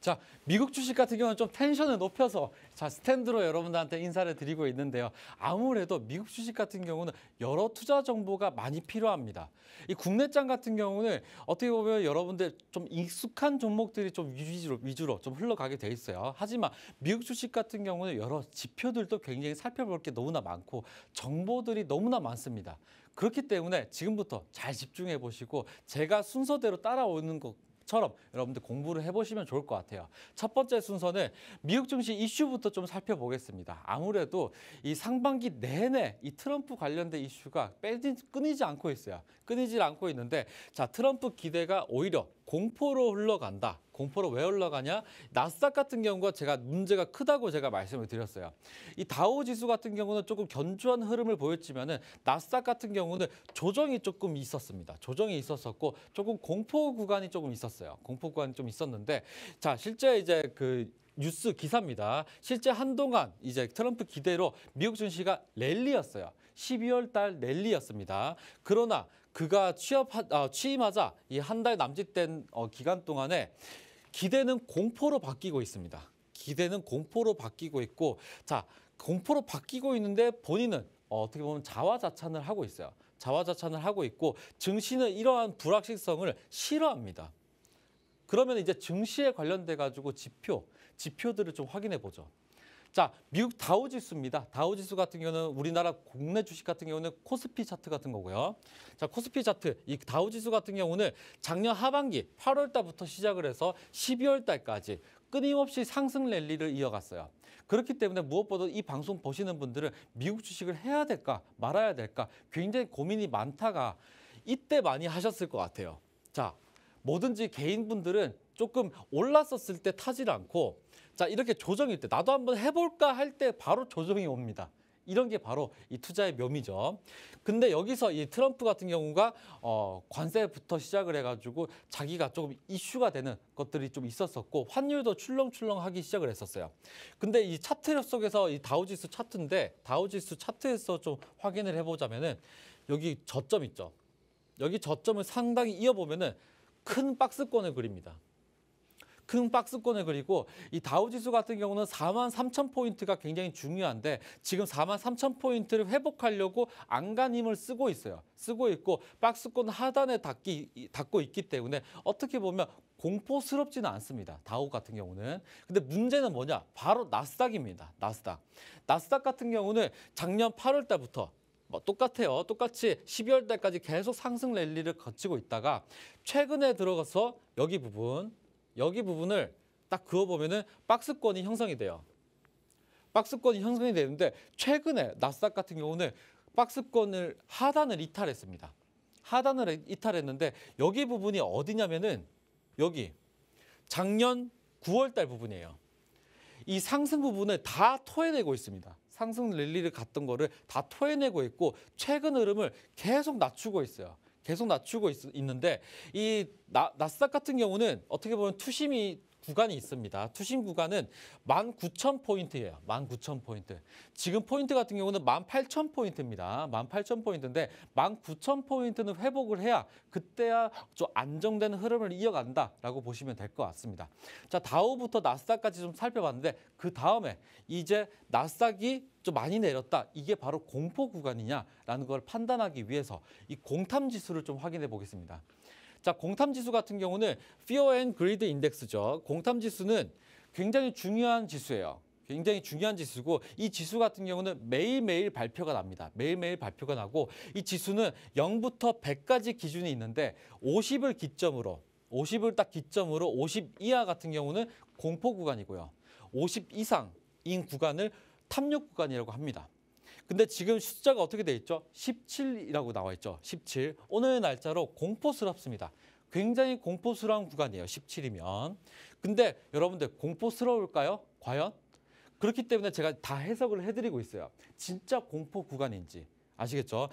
자, 미국 주식 같은 경우는 좀 텐션을 높여서 자 스탠드로 여러분들한테 인사를 드리고 있는데요. 아무래도 미국 주식 같은 경우는 여러 투자 정보가 많이 필요합니다. 이 국내장 같은 경우는 어떻게 보면 여러분들 좀 익숙한 종목들이 좀 위주로 좀 흘러가게 돼 있어요. 하지만 미국 주식 같은 경우는 여러 지표들도 굉장히 살펴볼 게 너무나 많고 정보들이 너무나 많습니다. 그렇기 때문에 지금부터 잘 집중해 보시고 제가 순서대로 따라오는 것처럼 여러분들 공부를 해보시면 좋을 것 같아요. 첫 번째 순서는 미국 증시 이슈부터 좀 살펴보겠습니다. 아무래도 이 상반기 내내 이 트럼프 관련된 이슈가 끊이지 않고 있어요. 끊이지 않고 있는데 자 트럼프 기대가 오히려 공포로 흘러간다. 공포로 왜 흘러가냐? 나스닥 같은 경우가 제가 문제가 크다고 제가 말씀을 드렸어요. 이 다우 지수 같은 경우는 조금 견조한 흐름을 보였지만은 나스닥 같은 경우는 조정이 조금 있었습니다. 조정이 있었었고 조금 공포 구간이 조금 있었어요. 공포 구간이 좀 있었는데 자 실제 이제 그 뉴스 기사입니다. 실제 한동안 이제 트럼프 기대로 미국 증시가 랠리였어요. 12월 달 랠리였습니다. 그러나 그가 취임하자 이 한 달 남짓된 기간 동안에 기대는 공포로 바뀌고 있습니다. 기대는 공포로 바뀌고 있고 자 공포로 바뀌고 있는데 본인은 어떻게 보면 자화자찬을 하고 있어요. 자화자찬을 하고 있고 증시는 이러한 불확실성을 싫어합니다. 그러면 이제 증시에 관련돼 가지고 지표들을 좀 확인해 보죠. 자, 미국 다우지수입니다. 다우지수 같은 경우는 우리나라 국내 주식 같은 경우는 코스피 차트 같은 거고요. 자, 코스피 차트, 이 다우지수 같은 경우는 작년 하반기 8월 달부터 시작을 해서 12월 달까지 끊임없이 상승 랠리를 이어갔어요. 그렇기 때문에 무엇보다 이 방송 보시는 분들은 미국 주식을 해야 될까 말아야 될까 굉장히 고민이 많다가 이때 많이 하셨을 것 같아요. 자, 뭐든지 개인분들은 조금 올랐었을 때 타질 않고 자 이렇게 조정일 때 나도 한번 해볼까 할 때 바로 조정이 옵니다. 이런 게 바로 이 투자의 묘미죠. 근데 여기서 이 트럼프 같은 경우가 관세부터 시작을 해가지고 자기가 조금 이슈가 되는 것들이 좀 있었었고 환율도 출렁출렁하기 시작을 했었어요. 근데 이 차트 속에서 이 다우지수 차트인데 다우지수 차트에서 좀 확인을 해보자면은 여기 저점 있죠. 여기 저점을 상당히 이어보면은 큰 박스권을 그립니다. 큰 박스권을 그리고 이 다우지수 같은 경우는 43,000포인트가 굉장히 중요한데 지금 43,000포인트를 회복하려고 안간 힘을 쓰고 있어요. 쓰고 있고 박스권 하단에 닿고 있기 때문에 어떻게 보면 공포스럽지는 않습니다. 다우 같은 경우는. 근데 문제는 뭐냐? 바로 나스닥입니다. 나스닥 같은 경우는 작년 8월 달부터 똑같아요. 똑같이 12월 달까지 계속 상승 랠리를 거치고 있다가 최근에 들어가서 여기 부분을 딱 그어보면은 박스권이 형성이 돼요. 박스권이 형성이 되는데 최근에 나스닥 같은 경우는 박스권을 하단을 이탈했습니다. 하단을 이탈했는데 여기 부분이 어디냐면은 여기 작년 9월 달 부분이에요. 이 상승 부분을 다 토해내고 있습니다. 상승 랠리를 갔던 거를 다 토해내고 있고 최근 흐름을 계속 낮추고 있어요. 계속 낮추고 있는데 이 나스닥 같은 경우는 어떻게 보면 투심이 구간이 있습니다. 투심 구간은 19,000포인트예요. 19,000포인트. 지금 포인트 같은 경우는 18,000포인트입니다. 18,000포인트인데 19,000포인트는 회복을 해야 그때야 좀 안정된 흐름을 이어간다라고 보시면 될 것 같습니다. 자, 다우부터 나스닥까지 좀 살펴봤는데 그 다음에 이제 나스닥이 좀 많이 내렸다. 이게 바로 공포 구간이냐라는 걸 판단하기 위해서 이 공탐 지수를 좀 확인해 보겠습니다. 자, 공탐 지수 같은 경우는 Fear and Greed 인덱스죠. 공탐 지수는 굉장히 중요한 지수예요. 굉장히 중요한 지수고 이 지수 같은 경우는 매일매일 발표가 납니다. 매일매일 발표가 나고 이 지수는 0부터 100까지 기준이 있는데 50을 딱 기점으로 50 이하 같은 경우는 공포 구간이고요. 50 이상인 구간을 탐욕 구간이라고 합니다. 근데 지금 숫자가 어떻게 돼 있죠? 17이라고 나와 있죠. 17. 오늘 날짜로 공포스럽습니다. 굉장히 공포스러운 구간이에요. 17이면. 근데 여러분들 공포스러울까요? 과연? 그렇기 때문에 제가 다 해석을 해드리고 있어요. 진짜 공포 구간인지. 아시겠죠?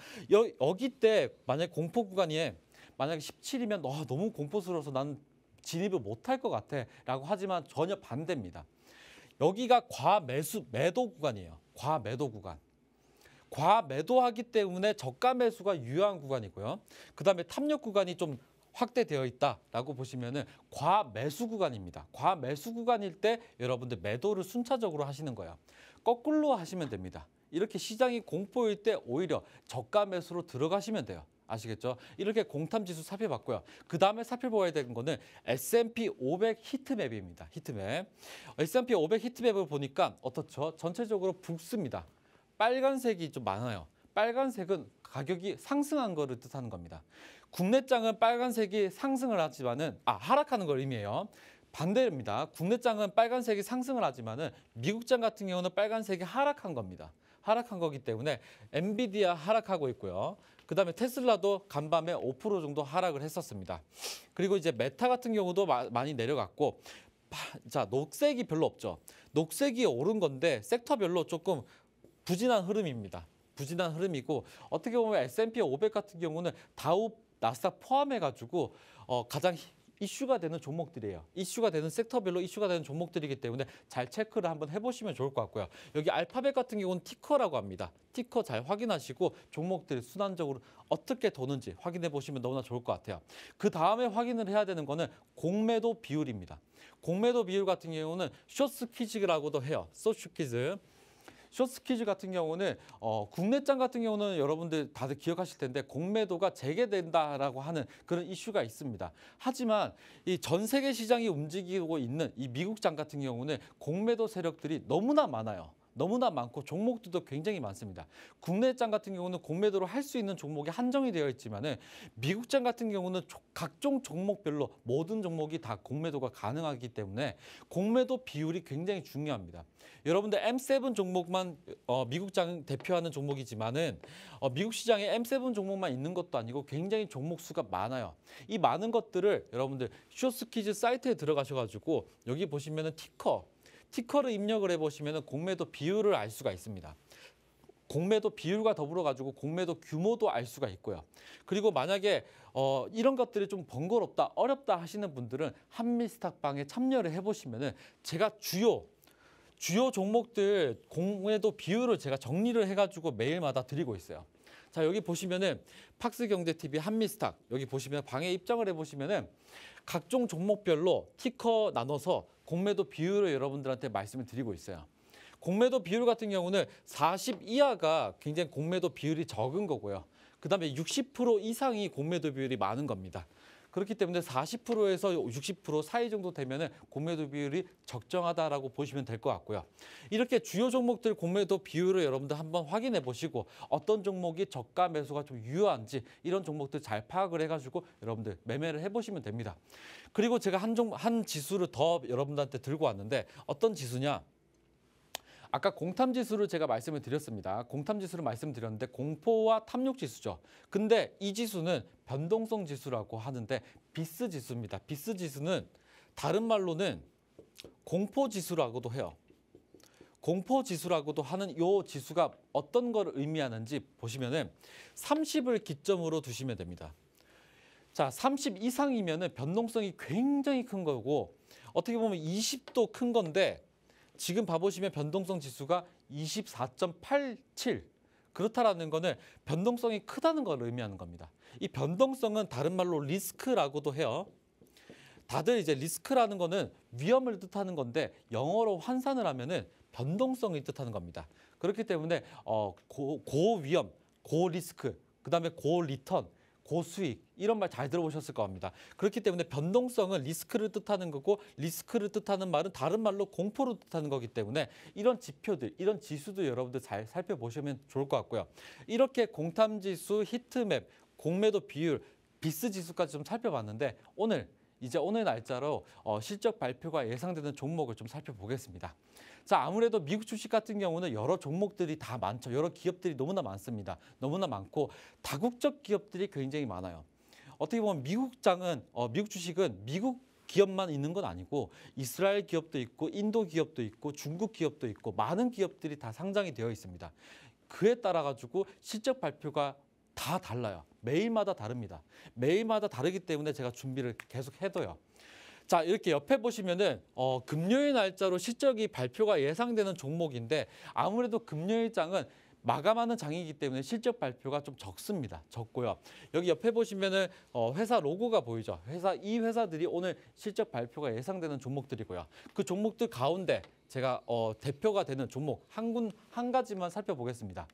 여기 때 만약에 공포 구간이 만약에 17이면 너무 공포스러워서 나는 진입을 못할 것 같아 라고 하지만 전혀 반대입니다. 여기가 매도 구간이에요. 과매도 구간. 과매도하기 때문에 저가 매수가 유효한 구간이고요. 그다음에 탐욕 구간이 좀 확대되어 있다라고 보시면은 과매수 구간입니다. 과매수 구간일 때 여러분들 매도를 순차적으로 하시는 거예요. 거꾸로 하시면 됩니다. 이렇게 시장이 공포일 때 오히려 저가 매수로 들어가시면 돼요. 아시겠죠? 이렇게 공탐 지수 살펴봤고요. 그 다음에 살펴봐야 되는 거는 S&P 500 히트맵입니다. 히트맵. S&P 500 히트맵을 보니까 어떻죠? 전체적으로 붉습니다. 빨간색이 좀 많아요. 빨간색은 가격이 상승한 거를 뜻하는 겁니다. 국내장은 빨간색이 상승을 하지만은 하락하는 걸 의미해요. 반대입니다. 국내장은 빨간색이 상승을 하지만은 미국장 같은 경우는 빨간색이 하락한 겁니다. 하락한 거기 때문에 엔비디아 하락하고 있고요. 그다음에 테슬라도 간밤에 5% 정도 하락을 했었습니다. 그리고 이제 메타 같은 경우도 많이 내려갔고 자, 녹색이 별로 없죠. 녹색이 오른 건데 섹터별로 조금 부진한 흐름입니다. 부진한 흐름이고 어떻게 보면 S&P 500 같은 경우는 다우, 나스닥 포함해가지고 가장 이슈가 되는 종목들이에요. 이슈가 되는 섹터별로 이슈가 되는 종목들이기 때문에 잘 체크를 한번 해보시면 좋을 것 같고요. 여기 알파벳 같은 경우는 티커라고 합니다. 티커 잘 확인하시고 종목들이 순환적으로 어떻게 도는지 확인해 보시면 너무나 좋을 것 같아요. 그 다음에 확인을 해야 되는 거는 공매도 비율입니다. 공매도 비율 같은 경우는 숏스퀴즈라고도 해요. 숏스퀴즈. 숏스퀴즈 같은 경우는 국내장 같은 경우는 여러분들 다들 기억하실 텐데 공매도가 재개된다라고 하는 그런 이슈가 있습니다. 하지만 이 전 세계 시장이 움직이고 있는 이 미국장 같은 경우는 공매도 세력들이 너무나 많아요. 너무나 많고 종목들도 굉장히 많습니다. 국내장 같은 경우는 공매도를 할 수 있는 종목이 한정이 되어 있지만은 미국장 같은 경우는 각종 종목별로 모든 종목이 다 공매도가 가능하기 때문에 공매도 비율이 굉장히 중요합니다. 여러분들 M7 종목만 미국장 대표하는 종목이지만은 미국 시장에 M7 종목만 있는 것도 아니고 굉장히 종목 수가 많아요. 이 많은 것들을 여러분들 숏스퀴즈 사이트에 들어가셔가지고 여기 보시면은 티커를 입력을 해보시면 공매도 비율을 알 수가 있습니다. 공매도 비율과 더불어 가지고 공매도 규모도 알 수가 있고요. 그리고 만약에 이런 것들이 좀 번거롭다, 어렵다 하시는 분들은 한미스탁방에 참여를 해보시면은 제가 주요 종목들 공매도 비율을 제가 정리를 해가지고 매일마다 드리고 있어요. 자, 여기 보시면은 팍스경제TV 한미스탁 여기 보시면 방에 입장을 해보시면은 각종 종목별로 티커 나눠서 공매도 비율을 여러분들한테 말씀을 드리고 있어요. 공매도 비율 같은 경우는 40 이하가 굉장히 공매도 비율이 적은 거고요. 그다음에 60% 이상이 공매도 비율이 많은 겁니다. 그렇기 때문에 40%에서 60% 사이 정도 되면은 공매도 비율이 적정하다라고 보시면 될 것 같고요. 이렇게 주요 종목들 공매도 비율을 여러분들 한번 확인해 보시고 어떤 종목이 저가 매수가 좀 유효한지 이런 종목들 잘 파악을 해가지고 여러분들 매매를 해보시면 됩니다. 그리고 제가 한 지수를 더 여러분들한테 들고 왔는데 어떤 지수냐? 아까 공탐지수를 제가 말씀을 드렸습니다. 공탐지수를 말씀드렸는데 공포와 탐욕 지수죠. 근데 이 지수는 변동성 지수라고 하는데 비스 지수입니다. 비스 지수는 다른 말로는 공포 지수라고도 해요. 공포 지수라고도 하는 이 지수가 어떤 걸 의미하는지 보시면은 30을 기점으로 두시면 됩니다. 자, 30 이상이면은 변동성이 굉장히 큰 거고 어떻게 보면 20도 큰 건데 지금 봐보시면 변동성 지수가 24.87 그렇다라는 거는 변동성이 크다는 걸 의미하는 겁니다. 이 변동성은 다른 말로 리스크라고도 해요. 다들 이제 리스크라는 거는 위험을 뜻하는 건데 영어로 환산을 하면은 변동성을 뜻하는 겁니다. 그렇기 때문에 고위험, 고리스크, 그다음에 고리턴, 고수익 이런 말 잘 들어보셨을 겁니다. 그렇기 때문에 변동성은 리스크를 뜻하는 거고 리스크를 뜻하는 말은 다른 말로 공포를 뜻하는 거기 때문에 이런 지표들, 이런 지수도 여러분들 잘 살펴보시면 좋을 것 같고요. 이렇게 공탐지수, 히트맵, 공매도 비율, 비스 지수까지 좀 살펴봤는데 오늘 날짜로 실적 발표가 예상되는 종목을 좀 살펴보겠습니다. 자, 아무래도 미국 주식 같은 경우는 여러 종목들이 다 많죠. 여러 기업들이 너무나 많습니다. 너무나 많고 다국적 기업들이 굉장히 많아요. 어떻게 보면 미국 주식은 미국 기업만 있는 건 아니고 이스라엘 기업도 있고 인도 기업도 있고 중국 기업도 있고 많은 기업들이 다 상장이 되어 있습니다. 그에 따라 가지고 실적 발표가 다 달라요. 매일마다 다릅니다. 매일마다 다르기 때문에 제가 준비를 계속 해둬요. 자, 이렇게 옆에 보시면은 금요일 날짜로 실적이 발표가 예상되는 종목인데 아무래도 금요일장은 마감하는 장이기 때문에 실적 발표가 좀 적습니다. 적고요. 여기 옆에 보시면은 회사 로고가 보이죠. 이 회사들이 오늘 실적 발표가 예상되는 종목들이고요. 그 종목들 가운데 제가 대표가 되는 종목 한 가지만 살펴보겠습니다.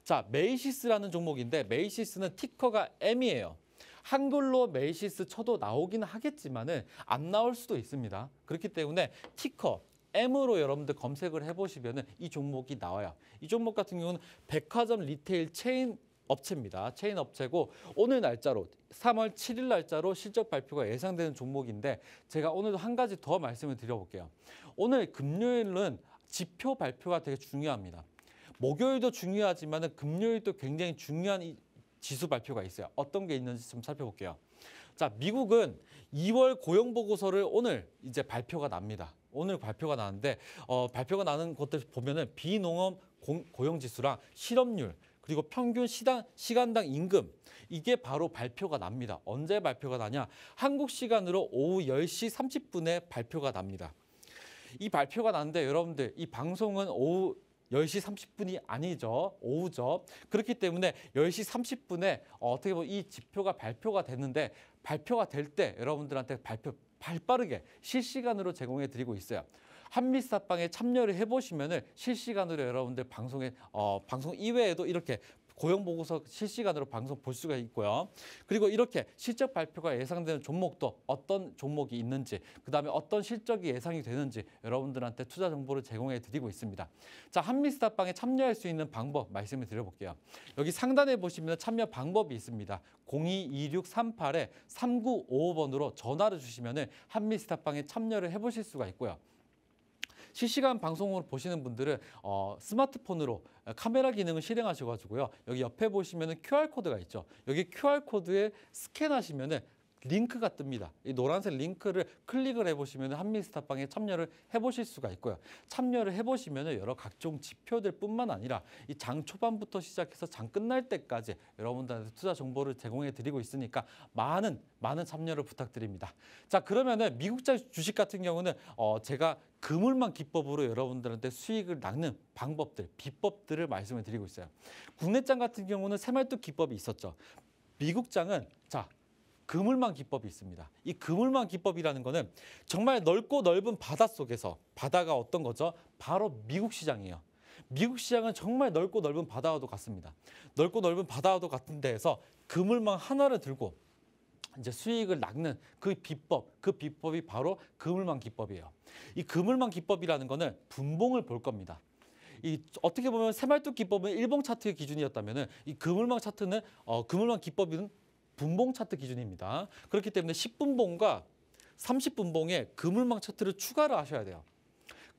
자, 메이시스라는 종목인데 메이시스는 티커가 M이에요. 한글로 메이시스 쳐도 나오긴 하겠지만은 안 나올 수도 있습니다. 그렇기 때문에 티커 M으로 여러분들 검색을 해보시면은 이 종목이 나와요. 이 종목 같은 경우는 백화점 리테일 체인 업체입니다. 체인 업체고 오늘 날짜로 3월 7일 날짜로 실적 발표가 예상되는 종목인데 제가 오늘도 한 가지 더 말씀을 드려볼게요. 오늘 금요일은 지표 발표가 되게 중요합니다. 목요일도 중요하지만 금요일도 굉장히 중요한 지수 발표가 있어요. 어떤 게 있는지 좀 살펴볼게요. 자, 미국은 2월 고용 보고서를 오늘 이제 발표가 납니다. 오늘 발표가 나는데 발표가 나는 것들 보면은 비농업 고용 지수랑 실업률 그리고 평균 시간당 임금 이게 바로 발표가 납니다. 언제 발표가 나냐? 한국 시간으로 오후 10시 30분에 발표가 납니다. 이 발표가 나는데 여러분들 이 방송은 오후 10시 30분이 아니죠. 오후죠. 그렇기 때문에 10시 30분에 어떻게 보면 이 지표가 발표가 됐는데 발표가 될 때 여러분들한테 발빠르게 실시간으로 제공해 드리고 있어요. 한미스타방에 참여를 해보시면은 실시간으로 여러분들 방송 이외에도 이렇게 고용보고서 실시간으로 방송 볼 수가 있고요. 그리고 이렇게 실적 발표가 예상되는 종목도 어떤 종목이 있는지 그다음에 어떤 실적이 예상이 되는지 여러분들한테 투자 정보를 제공해 드리고 있습니다. 자, 한미스타방에 참여할 수 있는 방법 말씀을 드려볼게요. 여기 상단에 보시면 참여 방법이 있습니다. 022638-3955번으로 전화를 주시면 한미스타방에 참여를 해보실 수가 있고요. 실시간 방송으로 보시는 분들은 스마트폰으로 카메라 기능을 실행하셔가지고요. 여기 옆에 보시면 QR코드가 있죠. 여기 QR코드에 스캔하시면 링크가 뜹니다. 이 노란색 링크를 클릭을 해보시면 한미스탑방에 참여를 해보실 수가 있고요. 참여를 해보시면 여러 각종 지표들 뿐만 아니라 이 장 초반부터 시작해서 장 끝날 때까지 여러분들한테 투자 정보를 제공해 드리고 있으니까 많은 참여를 부탁드립니다. 자, 그러면은 미국장 주식 같은 경우는 제가 그물망 기법으로 여러분들한테 수익을 낚는 방법들, 비법들을 말씀을 드리고 있어요. 국내장 같은 경우는 새말뚝 기법이 있었죠. 미국장은 자, 그물망 기법이 있습니다. 이 그물망 기법이라는 거는 정말 넓고 넓은 바다 속에서, 바다가 어떤 거죠? 바로 미국 시장이에요. 미국 시장은 정말 넓고 넓은 바다와도 같습니다. 넓고 넓은 바다와도 같은 데에서 그물망 하나를 들고 이제 수익을 낚는 그 비법이 바로 그물망 기법이에요. 이 그물망 기법이라는 거는 분봉을 볼 겁니다. 이 어떻게 보면 새말뚝 기법은 일봉 차트의 기준이었다면은 이 그물망 차트는 그물망 기법은 분봉 차트 기준입니다. 그렇기 때문에 10분봉과 30분봉에 그물망 차트를 추가를 하셔야 돼요.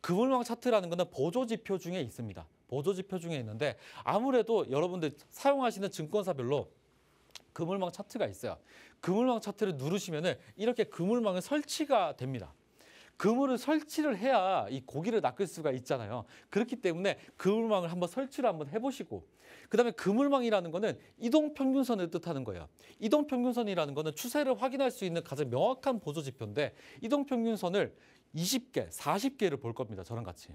그물망 차트라는 거는 보조지표 중에 있습니다. 보조지표 중에 있는데 아무래도 여러분들 사용하시는 증권사별로 그물망 차트가 있어요. 그물망 차트를 누르시면은 이렇게 그물망은 설치가 됩니다. 그물을 설치를 해야 이 고기를 낚을 수가 있잖아요. 그렇기 때문에 그물망을 한번 설치를 한번 해보시고, 그다음에 그물망이라는 거는 이동평균선을 뜻하는 거예요. 이동평균선이라는 거는 추세를 확인할 수 있는 가장 명확한 보조지표인데 이동평균선을 20개, 40개를 볼 겁니다. 저랑 같이.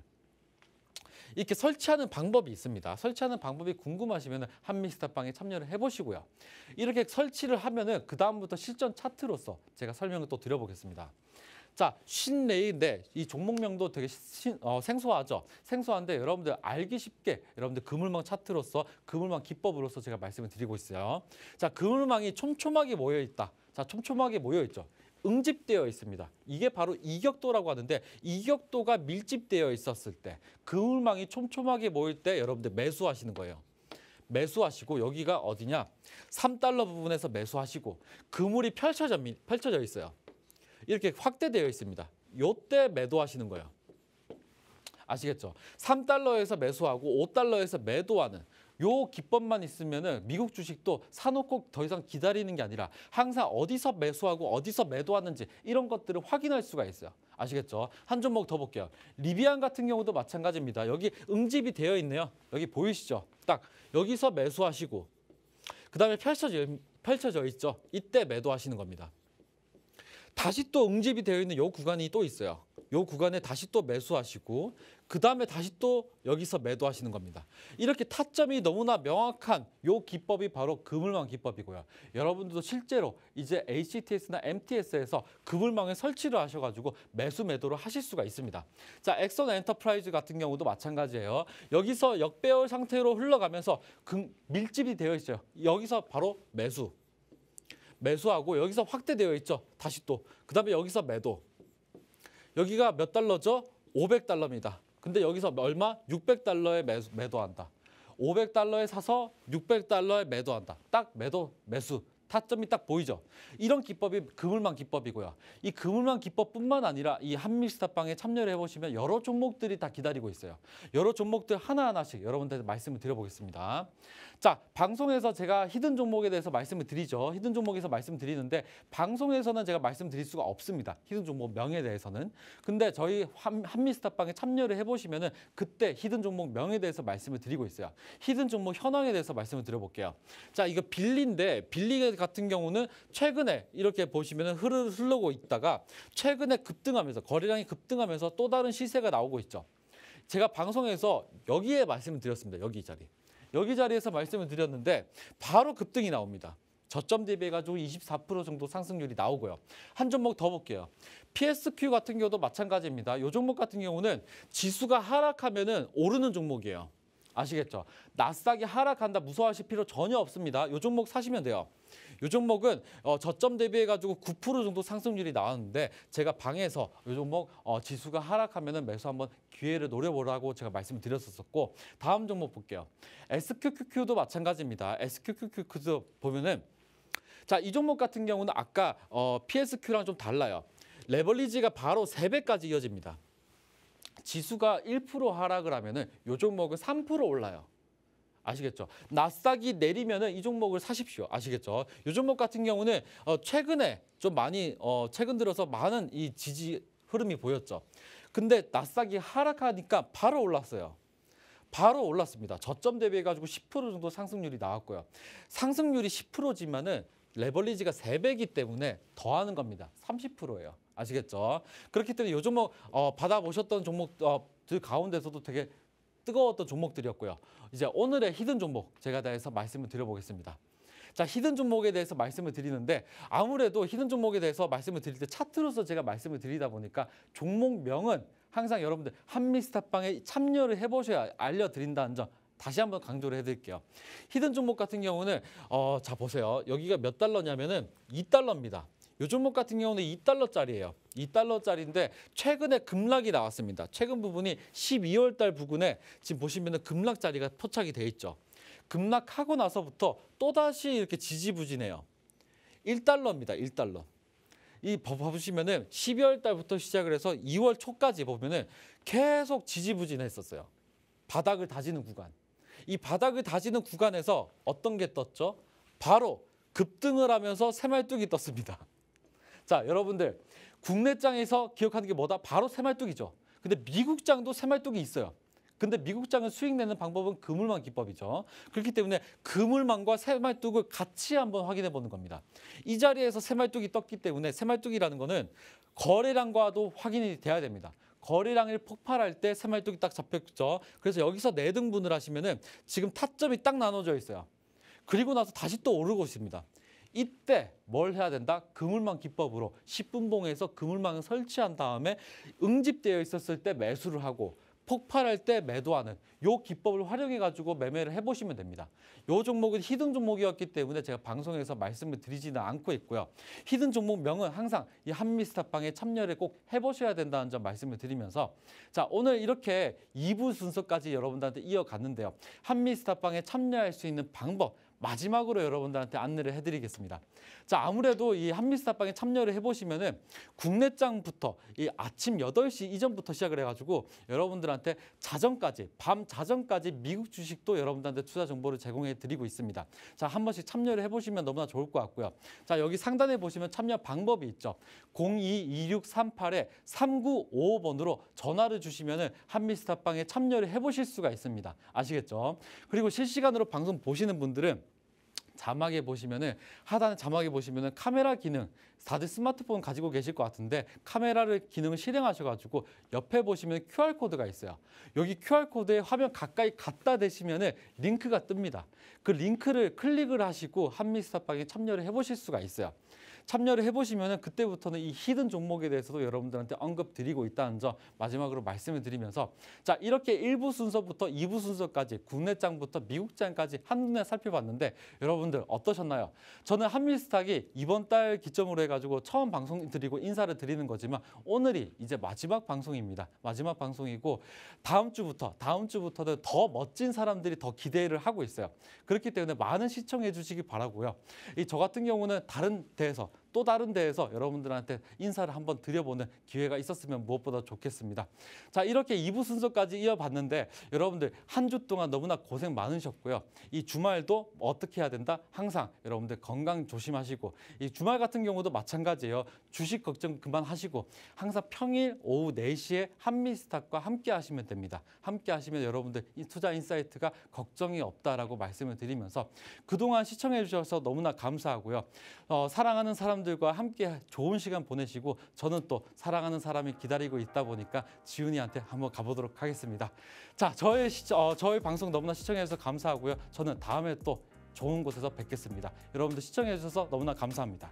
이렇게 설치하는 방법이 있습니다. 설치하는 방법이 궁금하시면 한미스탑방에 참여를 해보시고요. 이렇게 설치를 하면은 그 다음부터 실전 차트로서 제가 설명을 또 드려보겠습니다. 자, 신레인데 이 종목명도 되게 생소하죠. 생소한데 여러분들 알기 쉽게 여러분들 그물망 차트로서 그물망 기법으로서 제가 말씀을 드리고 있어요. 자, 그물망이 촘촘하게 모여 있다. 자, 촘촘하게 모여 있죠. 응집되어 있습니다. 이게 바로 이격도라고 하는데 이격도가 밀집되어 있었을 때 그물망이 촘촘하게 모일 때 여러분들 매수하시는 거예요. 매수하시고 여기가 어디냐? 3달러 부분에서 매수하시고 그물이 펼쳐져 있어요. 이렇게 확대되어 있습니다. 요때 매도하시는 거예요. 아시겠죠? 3달러에서 매수하고 5달러에서 매도하는 요 기법만 있으면은 미국 주식도 사놓고 더 이상 기다리는 게 아니라 항상 어디서 매수하고 어디서 매도하는지 이런 것들을 확인할 수가 있어요. 아시겠죠? 한 종목 더 볼게요. 리비안 같은 경우도 마찬가지입니다. 여기 응집이 되어 있네요. 여기 보이시죠? 딱 여기서 매수하시고 그다음에 펼쳐져 있죠. 이때 매도하시는 겁니다. 다시 또 응집이 되어 있는 요 구간이 또 있어요. 요 구간에 다시 또 매수하시고 그 다음에 다시 또 여기서 매도하시는 겁니다. 이렇게 타점이 너무나 명확한 요 기법이 바로 그물망 기법이고요. 여러분들도 실제로 이제 HTS나 MTS에서 그물망에 설치를 하셔가지고 매수 매도를 하실 수가 있습니다. 자, 엑선 엔터프라이즈 같은 경우도 마찬가지예요. 여기서 역배열 상태로 흘러가면서 밀집이 되어 있어요. 여기서 바로 매수하고 여기서 확대되어 있죠. 다시 또 그다음에 여기서 매도. 여기가 몇 달러죠? 500달러입니다. 근데 여기서 얼마? 600달러에 매도한다. 500달러에 사서 600달러에 매도한다. 딱 매수. 타점이 딱 보이죠? 이런 기법이 그물망 기법이고요. 이 그물망 기법뿐만 아니라 이 한미스탑방에 참여를 해보시면 여러 종목들이 다 기다리고 있어요. 여러 종목들 하나하나씩 여러분들한테 말씀을 드려보겠습니다. 자, 방송에서 제가 히든 종목에 대해서 말씀을 드리죠. 히든 종목에서 말씀드리는데 방송에서는 제가 말씀드릴 수가 없습니다. 히든 종목 명에 대해서는. 근데 저희 한미스탑방에 참여를 해보시면은 그때 히든 종목 명에 대해서 말씀을 드리고 있어요. 히든 종목 현황에 대해서 말씀을 드려볼게요. 자, 이거 빌리인데 빌리 같은 경우는 최근에 이렇게 보시면은 흐르고 있다가 최근에 급등하면서 거래량이 급등하면서 또 다른 시세가 나오고 있죠. 제가 방송에서 여기에 말씀을 드렸습니다. 여기 자리에서 말씀을 드렸는데 바로 급등이 나옵니다. 저점 대비해가지고 24% 정도 상승률이 나오고요. 한 종목 더 볼게요. PSQ 같은 경우도 마찬가지입니다. 이 종목 같은 경우는 지수가 하락하면은 오르는 종목이에요. 아시겠죠? 나스닥이 하락한다 무서워하실 필요 전혀 없습니다. 이 종목 사시면 돼요. 이 종목은 저점 대비해가지고 9% 정도 상승률이 나왔는데 제가 방에서 이 종목 지수가 하락하면은 매수 한번 기회를 노려보라고 제가 말씀을 드렸었고 다음 종목 볼게요. SQQQ도 마찬가지입니다. SQQQ도 보면은 자, 이 종목 같은 경우는 아까 PSQ랑 좀 달라요. 레버리지가 바로 3배까지 이어집니다. 지수가 1% 하락을 하면은 이 종목은 3% 올라요. 아시겠죠? 나스닥이 내리면은 이 종목을 사십시오. 아시겠죠? 이 종목 같은 경우는 최근에 좀 많이 최근 들어서 많은 이 지지 흐름이 보였죠. 근데 나스닥이 하락하니까 바로 올랐어요. 바로 올랐습니다. 저점 대비해가지고 10% 정도 상승률이 나왔고요. 상승률이 10%지만은 레버리지가 3배이기 때문에 더하는 겁니다. 30%예요. 아시겠죠? 그렇기 때문에 이 종목 받아보셨던 종목들 가운데서도 되게 뜨거웠던 종목들이었고요. 이제 오늘의 히든 종목 제가 대해서 말씀을 드려보겠습니다. 자, 히든 종목에 대해서 말씀을 드리는데 아무래도 히든 종목에 대해서 말씀을 드릴 때 차트로서 제가 말씀을 드리다 보니까 종목명은 항상 여러분들 한미스탑방에 참여를 해보셔야 알려드린다는 점 다시 한번 강조를 해드릴게요. 히든 종목 같은 경우는 자 보세요. 여기가 몇 달러냐면은 2달러입니다. 이 종목 같은 경우는 2달러짜리예요. 2달러짜리인데 최근에 급락이 나왔습니다. 최근 부분이 12월 달 부근에 지금 보시면은 급락자리가 포착이 돼 있죠. 급락하고 나서부터 또다시 이렇게 지지부진해요. 1달러입니다. 1달러. 이 보시면은 12월 달부터 시작을 해서 2월 초까지 보면은 계속 지지부진했었어요. 바닥을 다지는 구간. 이 바닥을 다지는 구간에서 어떤 게 떴죠? 바로 급등을 하면서 새말뚝이 떴습니다. 자, 여러분들 국내장에서 기억하는 게 뭐다? 바로 새말뚝이죠. 근데 미국장도 새말뚝이 있어요. 근데 미국장은 수익 내는 방법은 그물망 기법이죠. 그렇기 때문에 그물망과 새말뚝을 같이 한번 확인해 보는 겁니다. 이 자리에서 새말뚝이 떴기 때문에 새말뚝이라는 거는 거래량과도 확인이 돼야 됩니다. 거래량이 폭발할 때 새말뚝이 딱 잡혔죠. 그래서 여기서 내등분을 하시면은 지금 타점이 딱 나눠져 있어요. 그리고 나서 다시 또 오르고 있습니다. 이때 뭘 해야 된다? 그물망 기법으로 10분봉에서 그물망을 설치한 다음에 응집되어 있었을 때 매수를 하고 폭발할 때 매도하는 요 기법을 활용해가지고 매매를 해보시면 됩니다. 요 종목은 히든 종목이었기 때문에 제가 방송에서 말씀을 드리지는 않고 있고요. 히든 종목명은 항상 이 한미스탑방에 참여를 꼭 해보셔야 된다는 점 말씀을 드리면서 자, 오늘 이렇게 2부 순서까지 여러분들한테 이어갔는데요. 한미스탑방에 참여할 수 있는 방법 마지막으로 여러분들한테 안내를 해드리겠습니다. 자, 아무래도 이 한미스탑방에 참여를 해보시면은 국내장부터 이 아침 8시 이전부터 시작을 해가지고 여러분들한테 자정까지, 밤 자정까지 미국 주식도 여러분들한테 투자 정보를 제공해 드리고 있습니다. 자, 한 번씩 참여를 해보시면 너무나 좋을 것 같고요. 자, 여기 상단에 보시면 참여 방법이 있죠. 022638-3955번으로 전화를 주시면은 한미스탑방에 참여를 해보실 수가 있습니다. 아시겠죠? 그리고 실시간으로 방송 보시는 분들은 자막에 보시면은 하단에 자막에 보시면은 카메라 기능 다들 스마트폰 가지고 계실 것 같은데 카메라를 기능을 실행하셔가지고 옆에 보시면 QR 코드가 있어요. 여기 QR 코드에 화면 가까이 갖다 대시면은 링크가 뜹니다. 그 링크를 클릭을 하시고 한미스탑방에 참여를 해보실 수가 있어요. 참여를 해보시면은 그때부터는 이 히든 종목에 대해서도 여러분들한테 언급 드리고 있다는 점 마지막으로 말씀을 드리면서 자, 이렇게 1부 순서부터 2부 순서까지 국내장부터 미국장까지 한눈에 살펴봤는데 여러분들 어떠셨나요? 저는 한미스탁이 이번 달 기점으로 해가지고 처음 방송 드리고 인사를 드리는 거지만 오늘이 이제 마지막 방송입니다. 마지막 방송이고 다음 주부터는 더 멋진 사람들이 더 기대를 하고 있어요. 그렇기 때문에 많은 시청해 주시기 바라고요. 저 같은 경우는 다른 데에서 또 다른 데에서 여러분들한테 인사를 한번 드려보는 기회가 있었으면 무엇보다 좋겠습니다. 자, 이렇게 2부 순서까지 이어봤는데 여러분들 한 주 동안 너무나 고생 많으셨고요. 이 주말도 어떻게 해야 된다? 항상 여러분들 건강 조심하시고 이 주말 같은 경우도 마찬가지예요. 주식 걱정 그만하시고 항상 평일 오후 4시에 한미스탁과 함께 하시면 됩니다. 함께 하시면 여러분들 이 투자 인사이트가 걱정이 없다라고 말씀을 드리면서 그동안 시청해 주셔서 너무나 감사하고요. 사랑하는 사람들과 함께 좋은 시간 보내시고 저는 또 사랑하는 사람이 기다리고 있다 보니까 지훈이한테 한번 가보도록 하겠습니다. 자, 저희 방송 너무나 시청해 주셔서 감사하고요. 저는 다음에 또 좋은 곳에서 뵙겠습니다. 여러분들 시청해 주셔서 너무나 감사합니다.